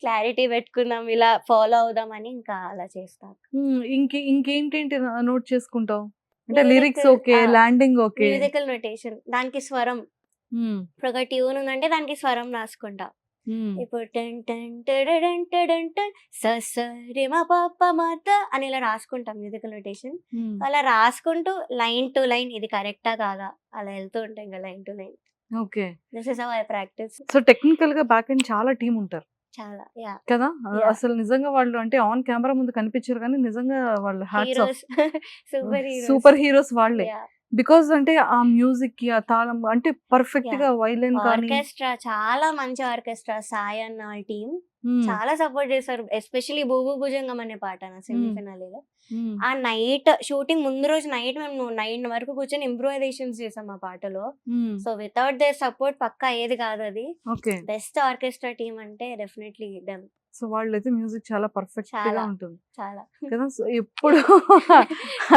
క్లారిటీ పెట్టుకుందాం, ఇలా ఫాలో అవుదామని ఇంకా అలా చేస్తాను. ఇంకేంటేంటి నోట్ చేసుకుంటావు? అంటే Lyric, lyrics okay, landing okay, musical notation, దానికి స్వరం. ఇప్పుడు ఒక ట్యూన్ ఉందంటే దానికి స్వరం రాసుకుంటా. ఇప్పుడు టన్ టన్ టడడన్ టడన్ టన్ స స రి మ ప ప మ త అని ఇలా రాసుకుంటాం మ్యూజికల్ నొటేషన్. అలా రాసుకుంటూ లైన్ టు లైన్ ఇది కరెక్టా కాదా అలా వెళ్తూ ఉంటాం ఇంకా line to line. Okay. This is how I practice. So technical గా బ్యాక్ ఎండ్ చాలా టీం ఉంటారు చాలా. యా, కదా. Yeah. అసలు నిజంగా వాళ్ళు అంటే ఆన్ కెమెరా ముందు కనిపించారు కానీ నిజంగా వాళ్ళు hats off, heroes, super heroes. Super heroes వాళ్ళే. యా, బికాజ్ అంటే ఆ మ్యూజిక్ కి ఆ తాళం అంటే పర్ఫెక్ట్ గా వైలెన్ కానీ ఆర్కెస్ట్రా చాలా మంచి ఆర్కెస్ట్రా. సాయి అన్న టీం చాలా సపోర్ట్ చేశారు. ఎస్పెషల్లీ భూభు భుజంగం అనే పాట నా సెమీఫినాలీలో. ఆ నైట్ షూటింగ్ ముందు రోజు నైట్ మేము 9 వరకు కూర్చొని ఇంప్రూవైజేషన్స్ చేసాం ఆ పాటలో. సో వితౌట్ దేర్ సపోర్ట్ పక్కా ఏది కాదు అది. ఓకే. బెస్ట్ ఆర్కెస్ట్రా టీం అంటే డెఫినెట్లీ డెమ్. సో వాళ్ళైతే మ్యూజిక్ చాలా పర్ఫెక్ట్ గా చాలా. ఉంటుంది చాలా కదా. సో ఎప్పుడు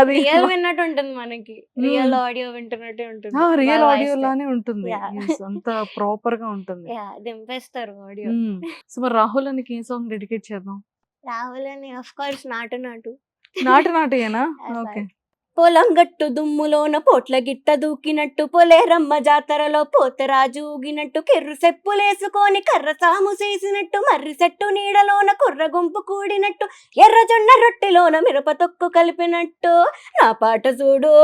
అది రియల్ విన్నట్టు ఉంటుంది మనకి, రియల్ ఆడియో వింటున్నట్టే ఉంటుంది. రియల్ బాగా ఆడియో వాయిస్తే. లానే ఉంటుంది. Yeah. Yes, అంత ప్రాపర్ గా ఉంటుంది. Yeah, దింపేస్తారు audio. సో మరి రాహుల్ అనికి ఏ సాంగ్ డెడికేట్ చేద్దాం? రాహుల్ అని ఆఫ్ కోర్స్ నాటు నాటు. నాటు నాటేనా? Yes, okay. పొలం గట్టు దుమ్ములోన పోట్ల గిట్ట దూకినట్టు, పొలేరమ్మ జాతరలో పోతరాజు ఊగినట్టు, కిర్రు సెప్పులేసుకొని కర్ర సాము చేసినట్టు, మర్రి చెట్టు నీడలోన కుర్ర గుంపు కూడినట్టు, ఎర్ర జొన్న రొట్టెలోన మిరప తొక్కు కలిపినట్టు, నా పాట చూడు,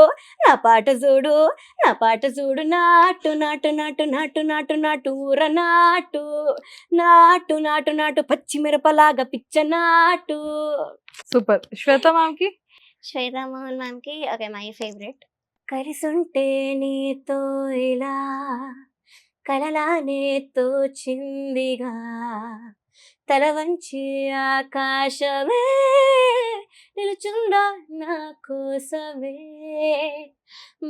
నా పాట చూడు, నా పాట చూడు, నాటు నాటు నాటు నాటు నాటు నాటు ఊర నాటు, నాటు నాటు నాటు పచ్చి మిరపలాగా పిచ్చ నాటు. సూపర్. శ్వేత మ్యామ్కి? శ్వేతా మోహన్ మ్యామ్కి ఓకే, మై ఫేవరెట్. కలిసుంటే నీతో ఇలా కలలానే తోచిందిగా, తల వంచి ఆకాశమే నిలుచుందా నా కోసమే,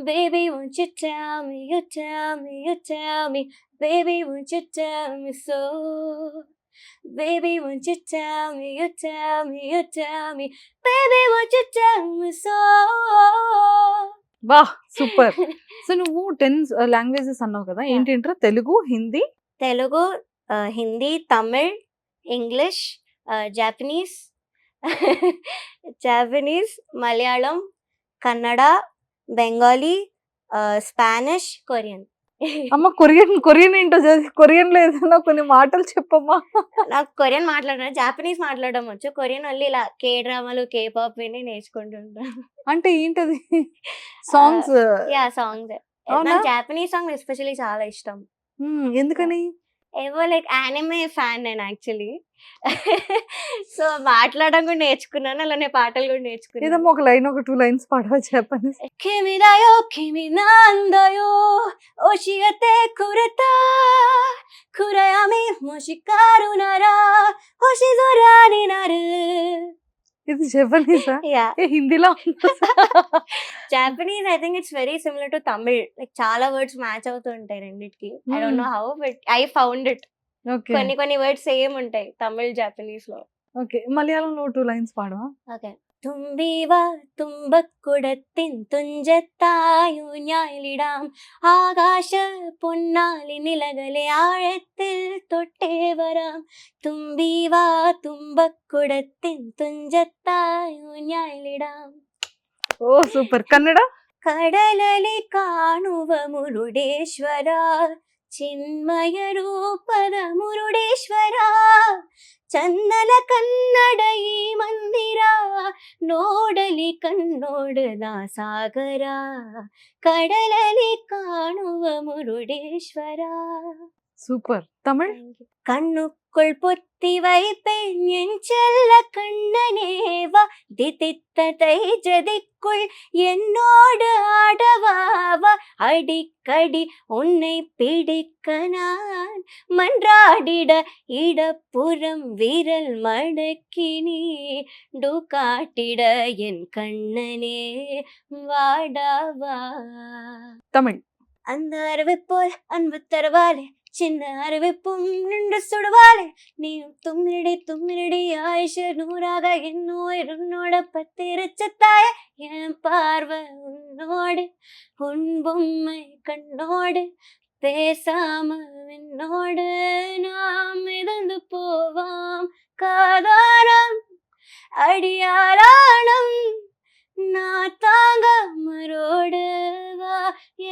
baby won't you tell me, you tell me, you tell me, baby won't you tell me so, baby won't you tell me, you tell me, you tell me, baby won't you tell me so. Wow super. So నువ్వు 10 languages అన్నావు కదా, ఏంటంటారా? Telugu, Hindi, Telugu, Hindi, Tamil, English, Japanese, Malayalam, Kannada, Bengali, Spanish, Korean. అమ్మ Korean ఏంటో Korean లో ఏదైనా కొన్ని మాటలు చెప్పమ్మా. నాకు కొరియన్ మాట్లాడడం, జాపనీస్ మాట్లాడడం వచ్చు. కొరియన్ ఓన్లీ ఇలా కే డ్రామాలు, కే పాప్ విని నేర్చుకుంటుంటాను. అంటే ఏంటది? సాంగ్స్? Yeah songs. అవునా? నాకు జాపనీస్ సాంగ్ ఎస్పెషల్లీ చాలా ఇష్టం. ఎందుకని? ఏవో లైక్ యానిమే ఫ్యాన్ నేను యాక్చువల్లీ. సో మాట్లాడడం కూడా నేర్చుకున్నాను, అలానే పాటలు కూడా నేర్చుకున్నాను. ఏదమ్మా ఒక లైన్, ఒక 2 లైన్స్ పాడవా జపనీస్? 君だよ君なんだよ教えてくれた暗闇も光るなら星空になる. ఇది జపనీసా? Yeah. ఏ హిందీలో ఉందా? Japanese, I think it's very similar to Tamil. Like చాలా వర్డ్స్ మ్యాచ్ అవుతూ ఉంటాయి రెండిటికి. I don't know how, but I found it. Okay కొన్ని వర్డ్స్ సేమ్ ఉంటాయి తమిళ్, జాపనీస్ లో. ఓకే, మలయాళంలో 2 లైన్స్ పాడవా? ഓക്കെ. തുമ്പിവാ തുമ്പക്കുടത്തിൻ തുഞ്ചത്തായൂഞ്ഞാലിടാം ആകാശ പൊന്നാലി നിലകളെ ആഴത്തിൽ തൊട്ടേ വരാം. തുമ്പിവാ തുമ്പക്കുടത്തിൻ തുഞ്ചത്തായൂഞ്ഞാലിടാം. ఓ సూపర్. కన్నడ? ಕಡಲಲಿ ಕಾಣುವ ಮುರುಡೇಶ್ವರ ಚಿನ್ಮಯ ರೂಪದ ಮುರುಡೇಶ್ವರ ಚನ್ನಲ ಕನ್ನಡ ಈ ಮಂದಿರ ನೋಡಲಿ ಕಣ್ಣೋಡದ ಸಾಗರ ಕಡಲಲಿ ಕಾಣುವ ಮುರುಡೇಶ್ವರ. సూపర్. తమిళ్? கண்ணுக்குள் பொத்தி வைப்பேன் என் செல்ல கண்ணனேவா தித்தித்ததை ஜதிக்குள் என்னோடு ஆடவாவா அடிக்கடி உன்னை பிடிக்க நான் மன்றாடிட இடப்புறம் விரல் மடக்கினி காட்டிட என் கண்ணனே வாடாவா. తమిళ్? அந்த அருவை போல் அன்பு தருவாளே சின்ன அறிவிப்பும் நின்று சுடுவாளே நீயும் தும்மிரடி ஆயுஷ நூறாக என்னோட பத்திருச்சத்தாய என் பார்வை உன்னோடு உன் பொம்மை கண்ணோடு பேசாம என்னோடு நாம் மிதந்து போவாம் காதாரம் அடியாராணம் நான் தாங்க மரோடு வா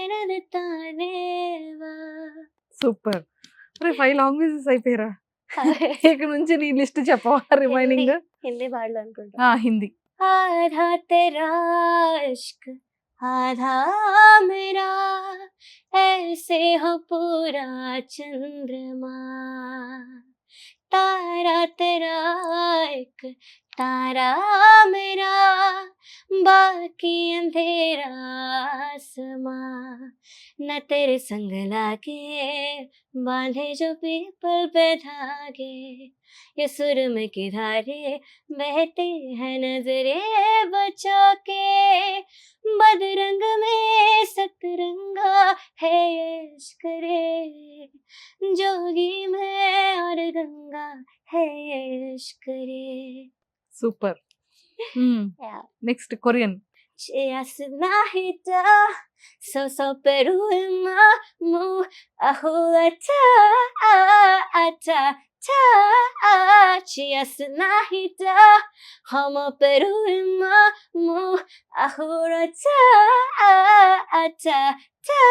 எனது தானே வா. సూపర్. అరే 5 లాంగ్వేజెస్ అయిపోయారా? ఇక నుంచి నీ లిస్ట్ చెప్పవా రిమైనింగ్? హిందీ పాటలు అనుకుంటా. హిందీ. आधा तेरा इश्क आधा मेरा ऐसे हो पूरा चंद्रमा तारा तेरा एक तारा मेरा बाकी अंधेरा आसमां न तेरे संग लागे बांधे जो पीपल पे धागे ये सुरम की धारे बहते हैं नजरे बचा के बदरंग में सतरंगा है इश्क रे जोगी में और गंगा है इश्क रे. Super. Yeah. Next Korean. Cheers nahita so peruma mu ahulata ata ta cheers nahita homo peruma mu ahulata ata ta.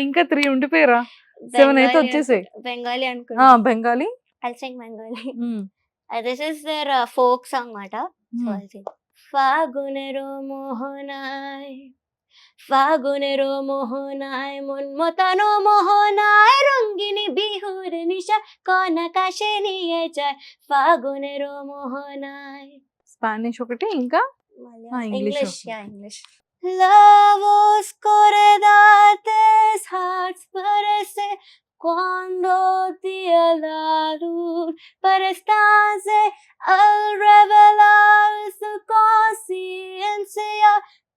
ఇంకా 3 ఉండిపోయారా? 7 అయితే వచ్చేసాయి. బెంగాలీ అనుకుంటా. Bengali? I'll sing Bengali. This is their folk song mata. So I'll sing. Fagunero mohanai mon motano mohanai rangini bihur nisha kona kashe niye jai fagunero mohanai. Spanish ఒకటి, ఇంకా English. Yeah, English. Lavos corredates hearts parece cuando día la luz para estarse al revelar su conciencia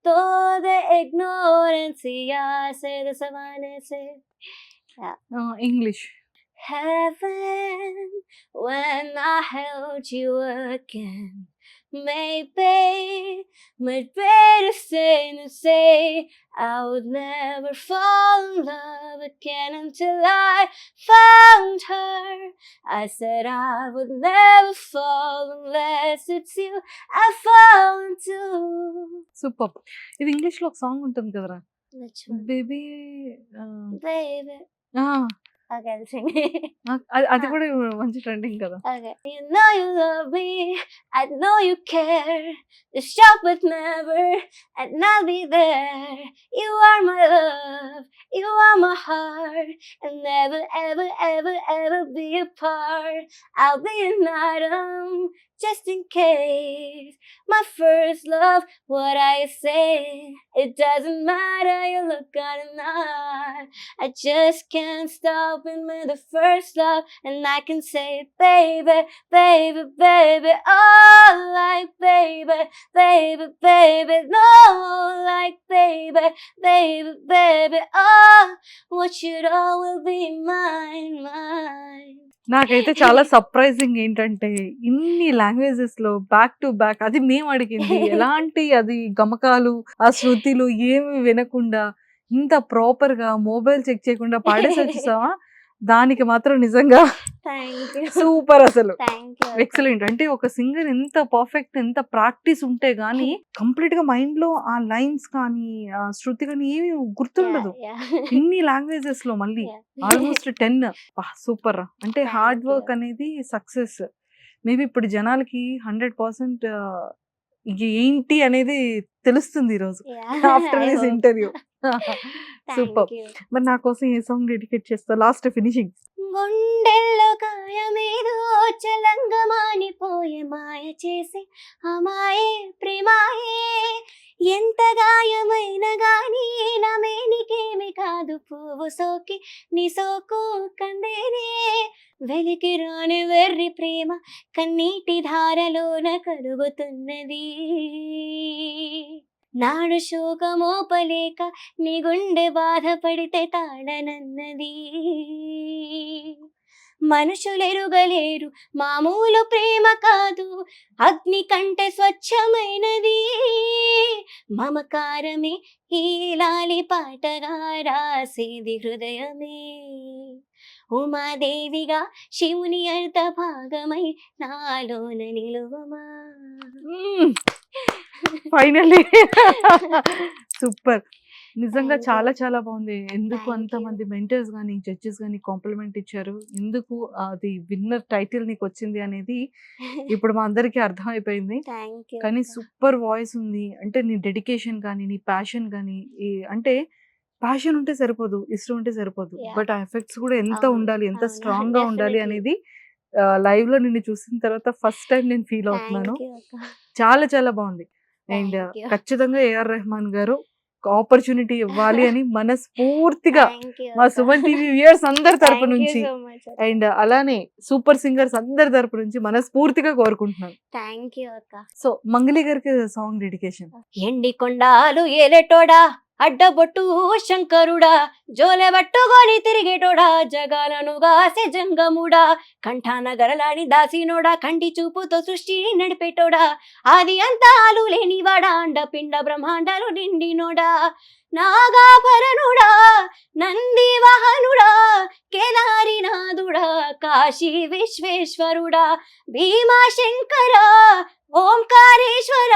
toda ignorancia se desvanece. English. Heaven, when I held you again, maybe. Much better than to say I would never fall in love again until I found her. I said I would never fall unless it's you I fall into. Super. ఇది English లో ఒక song ఉంటుంది కదరా, Which one? Baby. Baby. Okay, I'll sing. అది కూడా మంచి trending కదా. Okay. You know you love me, I know you care. Just stop but never, and I'll be there. You are my love, you are my heart, and never, ever, ever, ever be apart. I'll be an item, just in case. My first love, what I say, it doesn't matter, you look good or not. I just can't stop in with the first love, and I can say it, baby, baby, baby, oh, like baby, baby, baby, no, like baby, baby, baby, oh, what should all will be mine, mine. నాకైతే చాలా surprising ఏంటంటే ఇన్ని languages లో back to back, అది మేము అడిగింది ఎలాంటి అది గమకాలు ఆ శృతిలు ఏమి వినకుండా ఇంత ప్రాపర్ గా మొబైల్ చెక్ చేయకుండా పాడేసి వచ్చేసావా, దానికి మాత్రం నిజంగా Thank you. సూపర్. అసలు Thank you. ఎక్సలెంట్. అంటే ఒక సింగర్ ఎంత పర్ఫెక్ట్, ఎంత ప్రాక్టీస్ ఉంటే గానీ కంప్లీట్ గా మైండ్ లో ఆ లైన్స్ కానీ ఆ శృతి కానీ ఏమి గుర్తుండదు. Yeah. ఇన్ని లాంగ్వేజెస్ లో మళ్ళీ Yeah. ఆల్మోస్ట్ 10. సూపర్. అంటే Thank హార్డ్ you. వర్క్ అనేది సక్సెస్. మేబీ ఇప్పుడు జనాలకి 100% ఏంటి అనేది తెలుస్తుంది ఈరోజు Yeah. After I this hope. Interview. Thank super. you. మరి నా కోసం ఏ సాంగ్ డెడికేట్ చేస్తావు లాస్ట్ ఫినిషింగ్? గుండెల్లో గాయమేదో చలంగా మానిపోయే మాయ చేసి అమాయే ప్రేమాయే, ఎంత గాయమైన గాని నా మేనికేమి కాదు, పువ్వు సోకి నీ సోకు కందేనే, వెలికి రాని వెర్రి ప్రేమ కన్నీటి ధారలోన కరుగుతున్నది, నాడు శోకమోపలేక నీ గుండె బాధపడితే తాళనన్నది, మనుషులెరుగలేరు మామూలు ప్రేమ కాదు, అగ్ని కంటే స్వచ్ఛమైనది, మమకారమే ఈ లాలి పాటగా రాసేది హృదయమే, ఉమాదేవిగా శివుని అర్ధ భాగమై నాలోన నిలువమా. Finally super. నిజంగా Thank you. చాలా చాలా బాగుంది. ఎందుకు Thank అంతమంది మెంటర్స్ గానీ జడ్జెస్ గానీ కాంప్లిమెంట్ ఇచ్చారు, ఎందుకు అది విన్నర్ టైటిల్ నీకు వచ్చింది అనేది ఇప్పుడు మా అందరికీ అర్థమైపోయింది. Thank you. కానీ సూపర్ వాయిస్ ఉంది. అంటే నీ డెడికేషన్ కానీ నీ ప్యాషన్ కానీ అంటే ప్యాషన్ ఉంటే సరిపోదు, ఇష్టం ఉంటే సరిపోదు, Yeah. బట్ ఆ ఎఫెక్ట్స్ కూడా ఎంత అవును, ఉండాలి, ఎంత అవును, స్ట్రాంగ్ గా ఉండాలి definitely. అనేది లైవ్ లో నిన్ను చూసిన తర్వాత ఫస్ట్ టైం నేను ఫీల్ అవుతున్నాను. థ్యాంక్ యూ అక్క. చాలా చాలా బాగుంది. And Thank you. ఖచ్చితంగా ఏఆర్ రెహమాన్ గారు ఆపర్చునిటీ ఇవ్వాలి అని మనస్ఫూర్తిగా Thank you మా అక్క. సుమన్ టీవీ వ్యూయర్స్ అందరి తరపు Thank you నుంచి so much అక్క. అండ్ అలానే సూపర్ సింగర్స్ అందరి తరపు నుంచి మనస్ఫూర్తిగా కోరుకుంటున్నాను. థ్యాంక్ యూ అక్క. సో మంగళి గారికి సాంగ్ డెడికేషన్. ఎండి కొండాలు ఏలేటోడా, అడ్డబొట్టు శంకరుడా, జోలె పట్టుకొని తిరిగేటోడా, జగాలను గాసే జంగముడా, కంఠాన గరలాని దాసినోడా, కంటి చూపుతో సృష్టి నడిపేటోడా, ఆది అంతాలు లేనివాడా, అండపిండ బ్రహ్మాండాలు నిండినోడా, నాగాభరణుడా, నంది వాహనుడా, కేదారినాథుడా, కాశీ విశ్వేశ్వరుడా, భీమాశంకర, ఓంకారేశ్వర,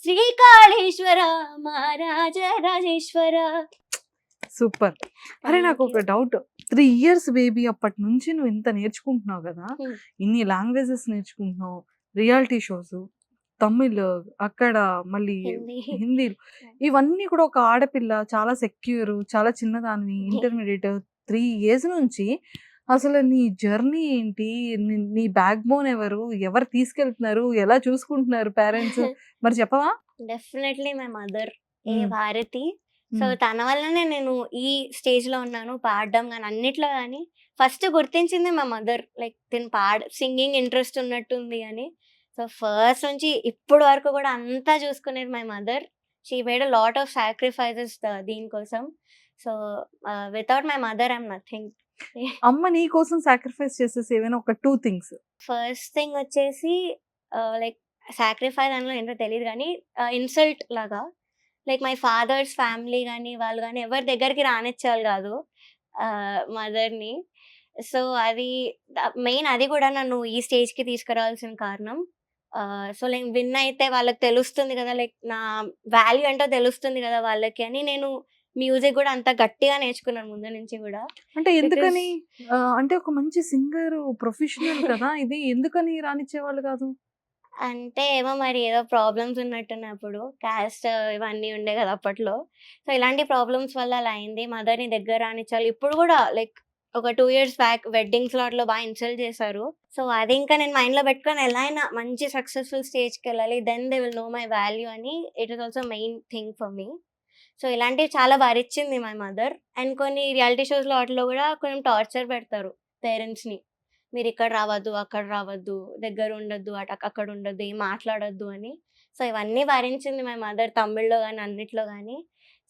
శ్రీకాళేశ్వర, మహారాజ రాజేశ్వర. సూపర్. అరే Thank నాకు ఒక you. డౌట్, 3 years బేబీ అప్పటి నుంచి నువ్వు ఇంత నేర్చుకుంటున్నావు కదా, Hmm. ఇన్ని లాంగ్వేజెస్ నేర్చుకుంటున్నావు, రియాలిటీ షోస్, తమిళ్, అక్కడ మళ్ళీ హిందీ. హిందీ, ఇవన్నీ కూడా ఒక ఆడపిల్ల చాలా సెక్యూర్, చాలా చిన్నదానివి, ఇంటర్మీడియట్ 3 years నుంచి అసలు నీ జర్నీ ఏంటి, నీ బ్యాక్ బోన్ ఎవరు తీసుకెళ్తున్నారు, ఎలా చూసుకుంటున్నారు పేరెంట్స్, మరి చెప్పవా? డెఫినెట్లీ మై మదర్ ఏ Hmm. భారతి. So Hmm. తన వల్లనే నేను ఈ స్టేజ్ లో ఉన్నాను, పాడడం కానీ అన్నిట్లో కానీ ఫస్ట్ గుర్తించింది మా మదర్. లైక్ తిను సింగింగ్ ఇంట్రెస్ట్ ఉన్నట్టుంది అని. సో ఫస్ట్ నుంచి ఇప్పుడు వరకు కూడా అంతా చూసుకునేది my mother. She made a lot of sacrifices దీనికోసం. So without my mother I'm nothing. అమ్మ నీ కోసం సాక్రిఫైస్ చేసేసి ఏమైనా ఒక 2 things. ఫస్ట్ థింగ్ వచ్చేసి లైక్ సాక్రిఫైస్ దానిలో ఏంటో తెలీదు గానీ ఇన్సల్ట్ లాగా. లైక్ మై ఫాదర్స్ ఫ్యామిలీ గానీ, వాళ్ళు గానీ ఎవరి దగ్గరికి రానిచ్చేవాళ్ళు గాదు మదర్‌ని. సో, అది మెయిన్ అది గూడా నన్ను ఈ స్టేజ్‌కి తీసుకురావాల్సిన కారణం. సో, లైక్ విన్ అయితే వాళ్ళకి తెలుస్తుంది గదా! లైక్ నా వాల్యూ ఏంటో తెలుస్తుంది గదా వాళ్ళకి అని నేను మ్యూజిక్ గూడా అంత గట్టిగా నేర్చుకున్నాను ముందు నుంచి గూడా. అంటే ఎందుకని? అంటే ఒక మంచి సింగర్ ప్రొఫెషనల్ కదా! ఇది ఎందుకని రానిచ్చేవాళ్ళు కాదు? అంటే ఏమో మరి ఏదో ప్రాబ్లమ్స్ ఉన్నట్టున్నాయి అప్పుడు. క్యాస్ట్ ఇవన్నీ ఉండే గదా అప్పట్లో. సో, ఇలాంటి ప్రాబ్లమ్స్ వల్ల అలా అయింది. మదర్‌ని దగ్గర రానిచ్చాలి. ఇప్పుడు గూడా లైక్ ఒక 2 ఇయర్స్ బ్యాక్ వెడ్డింగ్ స్లాట్‌లో ఇన్సల్ట్ చేశారు. సో, అది ఇంకా నేను మైండ్‌లో పెట్టుకొని ఎలా అయినా మంచి సక్సెస్‌ఫుల్ స్టేజ్‌కెళ్ళాలి. Then they will know my value అని it is also main thing for me. So, ఇలాంటివి చాలా భరించింది మై మదర్. అండ్ కొన్ని రియాలిటీ షోస్‌లో వాటిలో గూడా కొంచెం టార్చర్ పెడతారు పేరెంట్స్‌ని. మీరిక్కడ రావద్దు, అక్కడ రావద్దు, దగ్గరుండొద్దు, అక్కడుండొద్దు, ఏం మాట్లాడొద్దు అని. సో, ఇవన్నీ భరించింది మై మదర్ తమిళ్‌లో గాని, అన్నిట్లో గాని.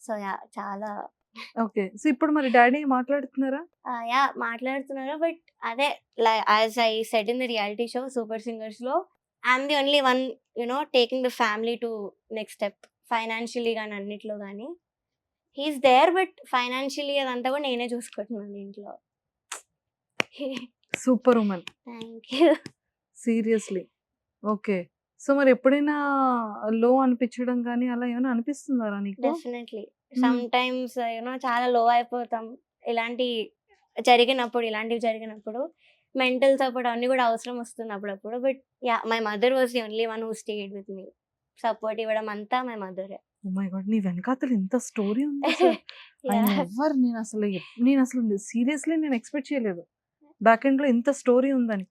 So, yeah! చాలా ఓకే. సో, ఇప్పుడు మరి డ్యాడీ మాట్లాడుతున్నారా? యాహ్! మాట్లాడుతున్నారు. బట్ అదే as I said in the reality show 'super సింగర్స్‌లో' I'm the only one taking the family to next step. Financially గాని, అన్నిట్లో గాని. He is there but financially అదంతా కూడా నేనే చూసుకుంటున్నాను ఇంట్లో. Super woman. Thank you. Seriously. Okay. So, మరి ఎప్పుడైనా లో అనిపించడం గాని అలా ఏమైనా అనిపిస్తుందారా నీకు? డెఫినెట్‌లీ. హ్మ్. సమ్ టైమ్స్ చాలా లో అయిపోతాం. ఇలాంటివి జరిగినప్పుడు మెంటల్ సపోర్ట్ అన్నీ కూడా అవసరం వస్తుంది అప్పుడప్పుడు. But yeah! My mother was the only one who stayed with me. Support ఇవ్వడం అంతా మై మదరే. Oh my god! నీ వెనకాతల ఇంత స్టోరీ ఉంది అసలు. I yeah! నెవర్ నేనసలు సీరియస్‌లీ నేను ఎక్స్‌పెక్ట్ చేయలేదు. బ్యాక్ ఎండ్‌లో ఇంత స్టోరీ ఉందని.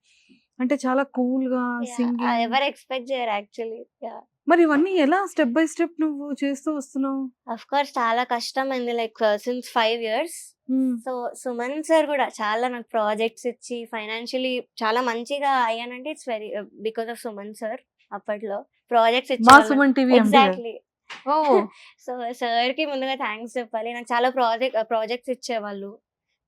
అంటే చాలా కూల్‌గా యాహ్! సింగింగ్. ఎవరు ఎక్స్‌పెక్ట్ చేయరు యాక్చువల్లీ. యాహ్! మరి ఇవన్నీ ఎలా స్టెప్ బై స్టెప్ నువ్వు చేస్తూ వస్తున్నావు? ఆఫ్‌కోర్స్ చాలా కష్టమైంది. Like since 5 years. Hmm. So, Suman sir గూడా చాలా నాకు ప్రాజెక్ట్స్ ఇచ్చి ఫైనాన్షియల్లీ చాలా మంచిగా అయ్యానంటే it's very because of Suman sir అప్పట్లో. ప్రాజెక్ట్స్ మా ఇచ్చేవాళ్ళు. Suman TV MD garu. Exactly. Oh! So, సార్‌కి ముందుగా థాంక్స్ చెప్పాలి. నాకు చాలా ప్రాజెక్ట్స్ ఇచ్చేవాళ్ళు.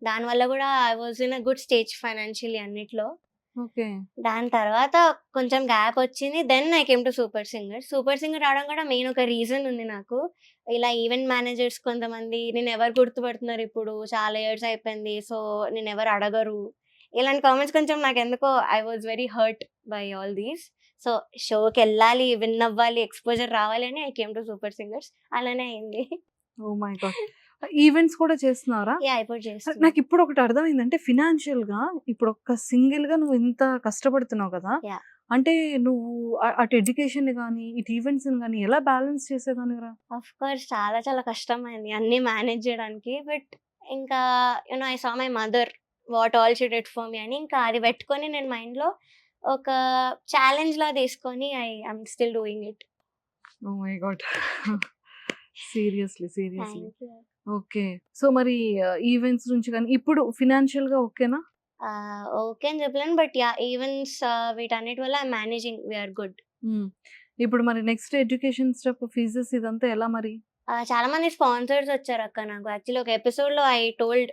దానివల్ల గూడా I was in a good stage financially అన్నిట్లో. ఓకే. దాని తర్వాత కొంచెం గ్యాప్ వచ్చింది. Then I came to Super Singer. Super Singer రావడం కూడా మెయిన్ ఒక రీజన్ ఉంది నాకు. ఇలా ఈవెంట్ మేనేజర్స్ కొంతమంది నిన్నెవరు గుర్తుపడుతున్నారు ఇప్పుడు చాలా ఇయర్స్ అయిపోయింది. సో, నిన్నెవరు అడగరు. ఇలాంటి కామెంట్స్ కొంచెం నాకెందుకో I was very hurt by all these. So, షోకెళ్ళాలి, విన్ అవ్వాలి, ఎక్స్‌పోజర్ రావాలి అని I came to super singers. అలానే అయింది. ఓహ్ మై గాడ్! ఈవెంట్స్ కూడా చేస్తున్నారా? యాహ్! ఇప్పుడు చేస్తున్నా. నాకిప్పుడు ఒకటి అర్థమైంది. అంటే ఫినాన్షియల్‌గా ఇప్పుడు ఒక సింగిల్‌గా నువ్వు ఇంత కష్టపడుతున్నావు కదా! యాహ్! అంటే నువ్వు అటు ఎడ్యుకేషన్‌ని గాని, ఇటు ఈవెంట్స్‌ని గాని ఎలా బ్యాలెన్స్ చేసేదానివిరా? ఆఫ్‌కోర్స్ చాలా చాలా కష్టమైంది అన్నీ మేనేజ్ చేయడానికి. బట్ ఇంకా I saw my mother what all she did for me అని ఇంకా అది పెట్టుకొని నేను మైండ్‌లో ఒక ఛాలెంజ్‌లా తీసుకొని I'm still doing it. Oh my God! Seriously. Thank you. Okay. So, మరి ఈవెంట్స్ నుంచి గాని ఇప్పుడు ఫినాన్షియల్‌గా ఓకేనా? ఓకే అని చెప్పలేను. But yeah! ఈవెంట్స్ వీటన్నిటి వల్ల I'm managing. We are good. Hmm. ఇప్పుడు మరి నెక్స్ట్ ఎడ్యుకేషన్ స్టెప్ ఫీజెస్ ఇదంతా ఎలా మరి? చాలా మంది స్పాన్సర్స్ వచ్చారక్క నాకు. యాక్చువల్లీ ఒక ఎపిసోడ్‌లో I told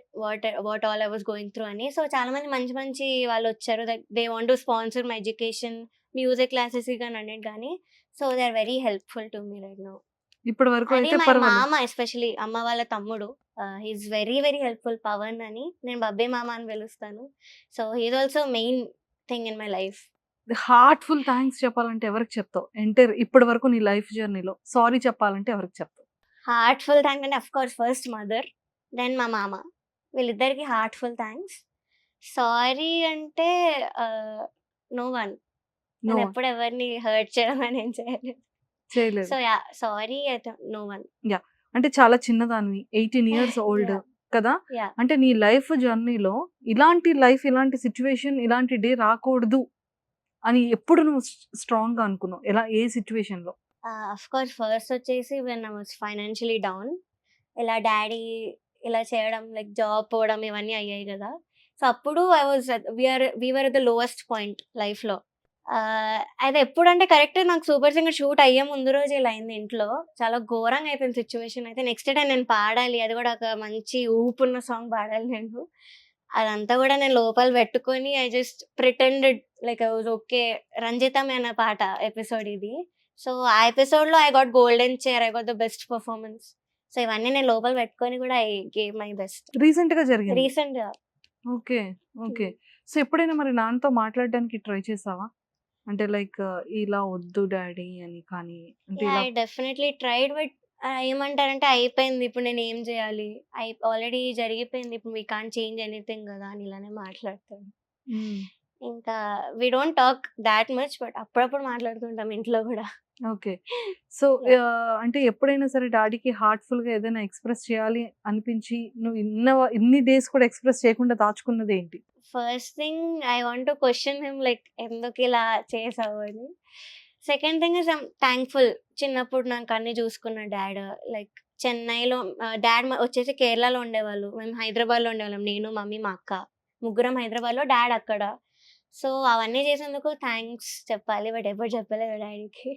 what all I was going through అని. సో, చాలా మంది మంచి మంచి వాళ్ళొచ్చారు. They want to sponsor my education, music క్లాసెస్‌కి గాని అన్నిటికి గాని. So, they are very helpful to me right now. ఇప్పటి వరకు అది అయితే మై పర్వాలేదు. మామ ఎస్పెషల్లీ అమ్మ వాళ్ళ తమ్ముడు. He is very very helpful Pavan అని. నేను బబ్బీ మామ అని పిలుస్తాను. So, he is also main thing in my life. Heartful thanks చెప్పాలంటే ఎవరికి చెప్తావు? ఇప్పటి వరకు నీ లైఫ్ జర్నీలో సారీ చెప్పాలంటే ఎవరికి చెప్తావు? హార్ట్‌ఫుల్ థాంక్స్ అంటే ఆఫ్‌కోర్స్ ఫస్ట్ మదర్, దెన్ మా మామ. వీళ్ళిద్దరికీ హార్ట్‌ఫుల్ థాంక్స్. సారీ అంటే నో వన్. నో నేనెప్పుడు ఎవరిని హర్ట్ చేయడం అని ఏం చేయలేదు. చేయలేదు. So, yeah! సారీ అయితే నో వన్. యాహ్! అంటే చాలా చిన్నదానివి. 18 ఇయర్స్ ఓల్డ్ యాహ్! కదా! యాహ్! అంటే నీ లైఫ్ జర్నీలో ఇలాంటి సిట్యుయేషన్, ఇలాంటి డే రాకూడదు అని ఎప్పుడు నువ్వు స్ట్రాంగ్‌గా అనుకున్నావు? ఏ సిట్యుయేషన్‌లో? ఆఫ్‌కోర్స్ ఫస్ట్ వచ్చేసి when I was financially down. ఇలా డ్యాడీ ఇలా చేయడం లైక్ జాబ్ పోవడం ఇవన్నీ అయ్యాయి గదా! సో, అప్పుడు వి వర్ ఎట్ ద లోయెస్ట్ పాయింట్ లైఫ్‌లో. అది ఎప్పుడంటే కరెక్ట్ నాకు సూపర్ సింగర్ షూట్ అయ్యే ముందు రోజే ఇలా అయింది ఇంట్లో. చాలా ఘోరంగా అయిపోయింది సిట్యుయేషన్ అయితే. నెక్స్ట్ డే నేను పాడాలి. అది కూడా ఒక మంచి ఊపున్న సాంగ్ పాడాలి నేను. అదంతా కూడా నేను లోపల పెట్టుకొని I just pretended like I was okay. Ranjithame అనే పాట ఎపిసోడ్ ఇది. సో ఆ ఎపిసోడ్ లో I got golden chair, I got the best performance. So ఇవన్నీ నేను లోపల పెట్టుకొని కూడా I gave my best. Recent గా జరిగింది. రీసెంట్ గా ఓకే. ఓకే. సో ఎప్పుడైనా మరి నాన్నతో మాట్లాడడానికి ట్రై చేసావా? అంటే లైక్ ఇలా వద్దు డాడీ అని కానీ అంటే ఇలా ఐ డెఫినెట్లీ ట్రైడ్. బట్ ఏమంటారంటే అయిపోయింది, ఇప్పుడు నేను ఏం చేయాలి, ఆల్రెడీ జరిగిపోయింది, ఇప్పుడు వీ కాంట్ చేంజ్ ఎనీథింగ్ కదా అని ఇలానే మాట్లాడతాడు. మ్మ్. ఇంకా we don't talk that much, but అప్పుడప్పుడు మాట్లాడుతుంటాం ఇంట్లో కూడా. ఓకే. సో అంటే ఎప్పుడైనా సరే డాడీకి హార్ట్ఫుల్ గా ఏదైనా ఎక్స్ప్రెస్ చేయాలి అనిపించి నువ్వు ఇన్ని డేస్ కూడా ఎక్స్ప్రెస్ చేయకుండా దాచుకున్నది ఏంటి? First thing I want to question him like ఎందుకు ఇలా చేసావు అని. Second thing is I'm thankful. చిన్నప్పుడు నాకు అన్ని చూసుకున్న డాడ్. లైక్ చెన్నైలో డాడ్ వచ్చేసి కేరళలో ఉండేవాళ్ళు, మేము హైదరాబాద్లో ఉండేవాళ్ళం, నేను మమ్మీ మా అక్క ముగ్గురం హైదరాబాద్లో, డాడ్ అక్కడ. సో అవన్నీ చేసేందుకు థ్యాంక్స్ చెప్పాలి, బట్ ఎప్పుడు చెప్పలేదు డాడీకి.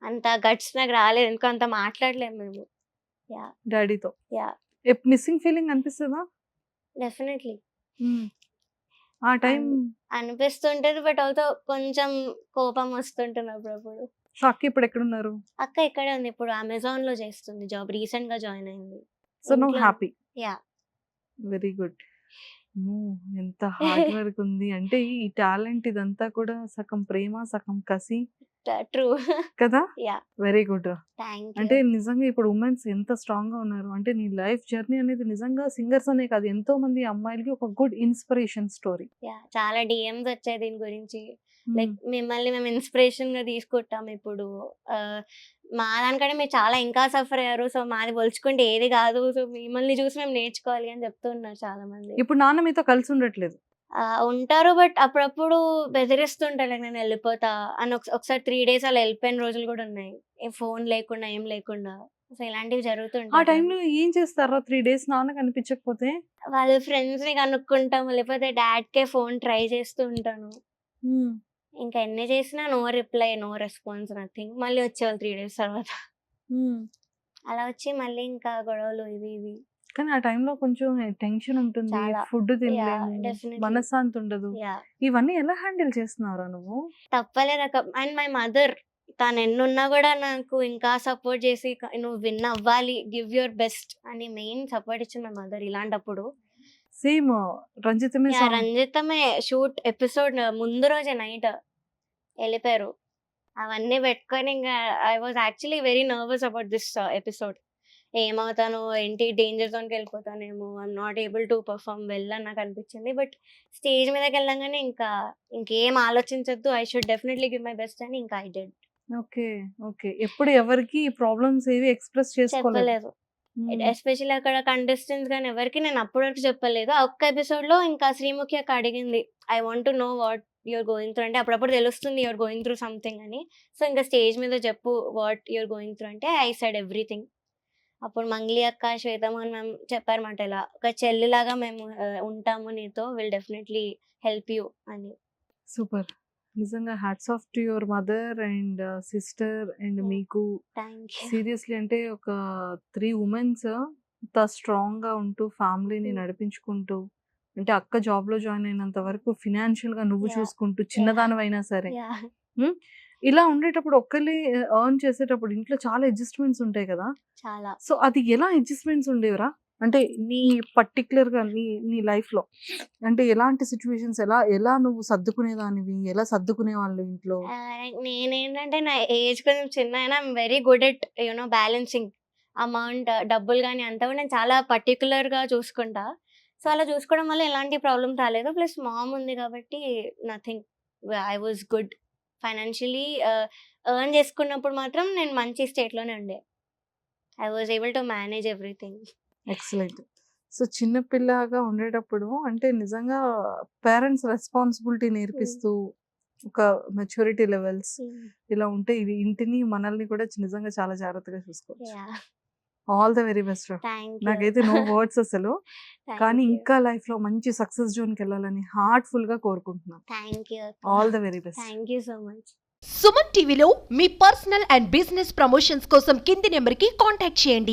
అంత గట్స్ నాకు రాలేదు, ఎందుకు అంత మాట్లాడలేము మేము. డాడీతో యా మిస్సింగ్ ఫీలింగ్ అనిపిస్తుందా? డెఫినెట్లీ ఆ టైం అనిపిస్తుంటది, బట్ ఆల్సో కొంచెం కోపం వస్తుంటుంది అప్పుడప్పుడు. సో అక్క ఇప్పుడు ఎక్కడున్నారు? అక్క ఇక్కడే ఉంది, ఇప్పుడు అమెజాన్ లో చేస్తుంది జాబ్, రీసెంట్ గా జాయిన్ అయింది. సో నువ్వు ఇంట్లో- హ్యాపీ? Yeah very good. ఎంత హార్డ్ వర్క్ ఉంది అంటే ఈ టాలెంట్ ఇదంతా కూడా సగం ప్రేమ సగం కసి ట్రూ. కదా? Yeah very good. థ్యాంక్ అంటే యూ. నిజంగా ఇప్పుడు ఉమెన్స్ ఎంత స్ట్రాంగ్ గా ఉన్నారు అంటే నీ లైఫ్ జర్నీ అనేది నిజంగా సింగర్స్ అనే కాదు ఎంతో మంది అమ్మాయిలకి ఒక గుడ్ ఇన్స్పిరేషన్ స్టోరీ. యా చాలా డిఎమ్స్ వచ్చాయి దీని గురించి. లైక్ మిమ్మల్ని మేము ఇన్స్పిరేషన్ గా తీసుకుంటాం ఇప్పుడు. మా దానికంటే మీరు చాలా ఇంకా సఫర్ అయ్యారు, సో మాది పోల్చుకుంటే ఏది కాదు, సో మిమ్మల్ని చూసి మేము నేర్చుకోవాలి అని చెప్తున్నారు చాలా మంది. ఇప్పుడు నాన్న మీతో కలిసి ఉండట్లేదు. ఉంటారు, బట్ అప్పుడప్పుడు బెదిరిస్తుంటారు, like నేను వెళ్ళిపోతా అని. ఒకసారి 3 days అలా వెళ్ళిపోయిన రోజులు కూడా ఉన్నాయి, ఫోన్ లేకుండా ఏం లేకుండా. సో ఇలాంటివి ఆ జరుగుతుంటాయి. టైంలో ఏం చేస్తారా 3 days నాన్న కనిపించకపోతే? వాళ్ళ ఫ్రెండ్స్ ని కనుక్కుంటాం, లేకపోతే డాడ్ కే ఫోన్ ట్రై చేస్తూ ఉంటాను. ఇంకా ఎన్ని చేసినా no reply, no response, nothing. మళ్ళీ వచ్చేవాళ్ళు 3 days తర్వాత. అలా వచ్చి మళ్ళీ ఇంకా గొడవలు ఇవి. కానీ ఆ టైంలో కొంచెం టెన్షన్ ఉంటుంది, చాలా. ఫుడ్ తినలేము, definitely. మనశ్శాంతి ఉండదు. యా ఇవన్నీ ఎలా హ్యాండిల్ చేస్తున్నారా నువ్వు? తప్పలేదు. అండ్ మై మదర్ తను ఎన్నున్నా కూడా నాకు ఇంకా సపోర్ట్ చేసి నువ్వు విన్ అవ్వాలి, గివ్ యువర్ బెస్ట్ అని మెయిన్ సపోర్ట్ ఇచ్చింది మై మదర్ ఇలాంటప్పుడు. Same Ranjithame song. Ranjithame shoot episode ముందు రోజే నైట్ వెళ్ళిపోయారు. అవన్నీ పెట్టుకొని ఇంకా I was actually very nervous about this episode. ఏమవుతాను ఏంటి, డేంజర్ జోన్కి వెళ్ళిపోతానేమో, I'm not able to perform well అని నాకు అనిపించింది. బట్ స్టేజ్ మీదకి వెళ్ళంగానే ఇంకేం ఆలోచించద్దు, I should definitely give my best అని ఇంకా ఐ డెడ్. ఓకే. ఓకే. ఎప్పుడు ఎవరికి ప్రాబ్లమ్స్ ఏవి ఎక్స్ప్రెస్ చేసుకోలేదు. చెప్పలేదు. ఎస్పెషల్లీ అక్కడ కంటెస్టెంట్స్ కానీ ఎవరికి నేను అప్పటి వరకు చెప్పలేదు. ఆ ఒక్క ఎపిసోడ్ లో ఇంకా శ్రీముఖి అక్క అడిగింది, I want to know what you're going through, అంటే అప్పుడప్పుడు తెలుస్తుంది యూఆర్ గోయింగ్ త్రూ సంథింగ్ అని. సో ఇంకా స్టేజ్ మీద చెప్పు వాట్ యూఆర్ గోయింగ్ త్రూ అంటే ఐ సెడ్ ఎవ్రీథింగ్. అప్పుడు మంగ్లీ అక్క, శ్వేతమోహన్ మ్యామ్ చెప్పారన్నమాట, ఇలా ఒక చెల్లిలాగా మేము ఉంటాము నీతో, విల్ డెఫినెట్లీ హెల్ప్ యూ అని. సూపర్. నిజంగా hats off to your mother and sister and మీకు. Thank you. సీరియస్లీ అంటే ఒక 3 ఉమెన్స్ ఇంత స్ట్రాంగ్ గా ఉంటూ ఫ్యామిలీని నడిపించుకుంటూ, అంటే అక్క జాబ్ లో జాయిన్ అయినంత వరకు ఫినాన్షియల్ గా నువ్వు Yeah. చూసుకుంటూ చిన్నదానివైనా సరే యా ఇలా ఉండేటప్పుడు ఒక్కళ్ళే ఎర్న్ చేసేటప్పుడు ఇంట్లో చాలా అడ్జస్ట్మెంట్స్ ఉంటాయి కదా. చాలా. సో అది ఎలా అడ్జస్ట్మెంట్స్ ఉండేవరా? అంటే నీ పర్టికులర్ గా నీ లైఫ్ లో అంటే ఎలాంటి సిచ్యువేషన్స్, ఎలా నువ్వు సర్దుకునేదానివి, ఎలా సర్దుకునే వాళ్ళు ఇంట్లో? నేనేంటంటే నా ఏజ్ కొంచెం చిన్న అయినా I'm very good at balancing amount, డబ్బులు కానీ అంతా కూడా నేను చాలా పర్టికులర్ గా చూసుకుంటా. సో అలా చూసుకోవడం వల్ల ఎలాంటి ప్రాబ్లం రాలేదు. ప్లస్ మామ్ ఉంది కాబట్టి nothing, I was good financially. Earn చేసుకున్నప్పుడు మాత్రం నేను మంచి స్టేట్ లోనే ఉండే. I was able to manage everything. Excellent. So చిన్నపిల్లగా ఉండేటప్పుడు అంటే నిజంగా పేరెంట్స్ రెస్పాన్సిబిలిటీ నేర్పిస్తూ ఒక మెచ్యూరిటీ లెవెల్స్ ఇలా ఉంటే ఇది ఇంటిని మనల్ని కూడా నిజంగా చాలా జాగ్రత్తగా చూసుకోవచ్చు. All the very best. Thank you. నాకైతే నో వర్డ్స్ అసలు. కానీ ఇంకా లైఫ్ లో మంచి సక్సెస్ జోన్కి వెళ్ళాలని హార్ట్ఫుల్ గా కోరుకుంటున్నాను. Thank you. All the very best. Thank you so much. Suman టీవీలో మీ పర్సనల్ అండ్ బిజినెస్ ప్రమోషన్స్ కోసం కింది నెంబర్కి కాంటాక్ట్ చేయండి.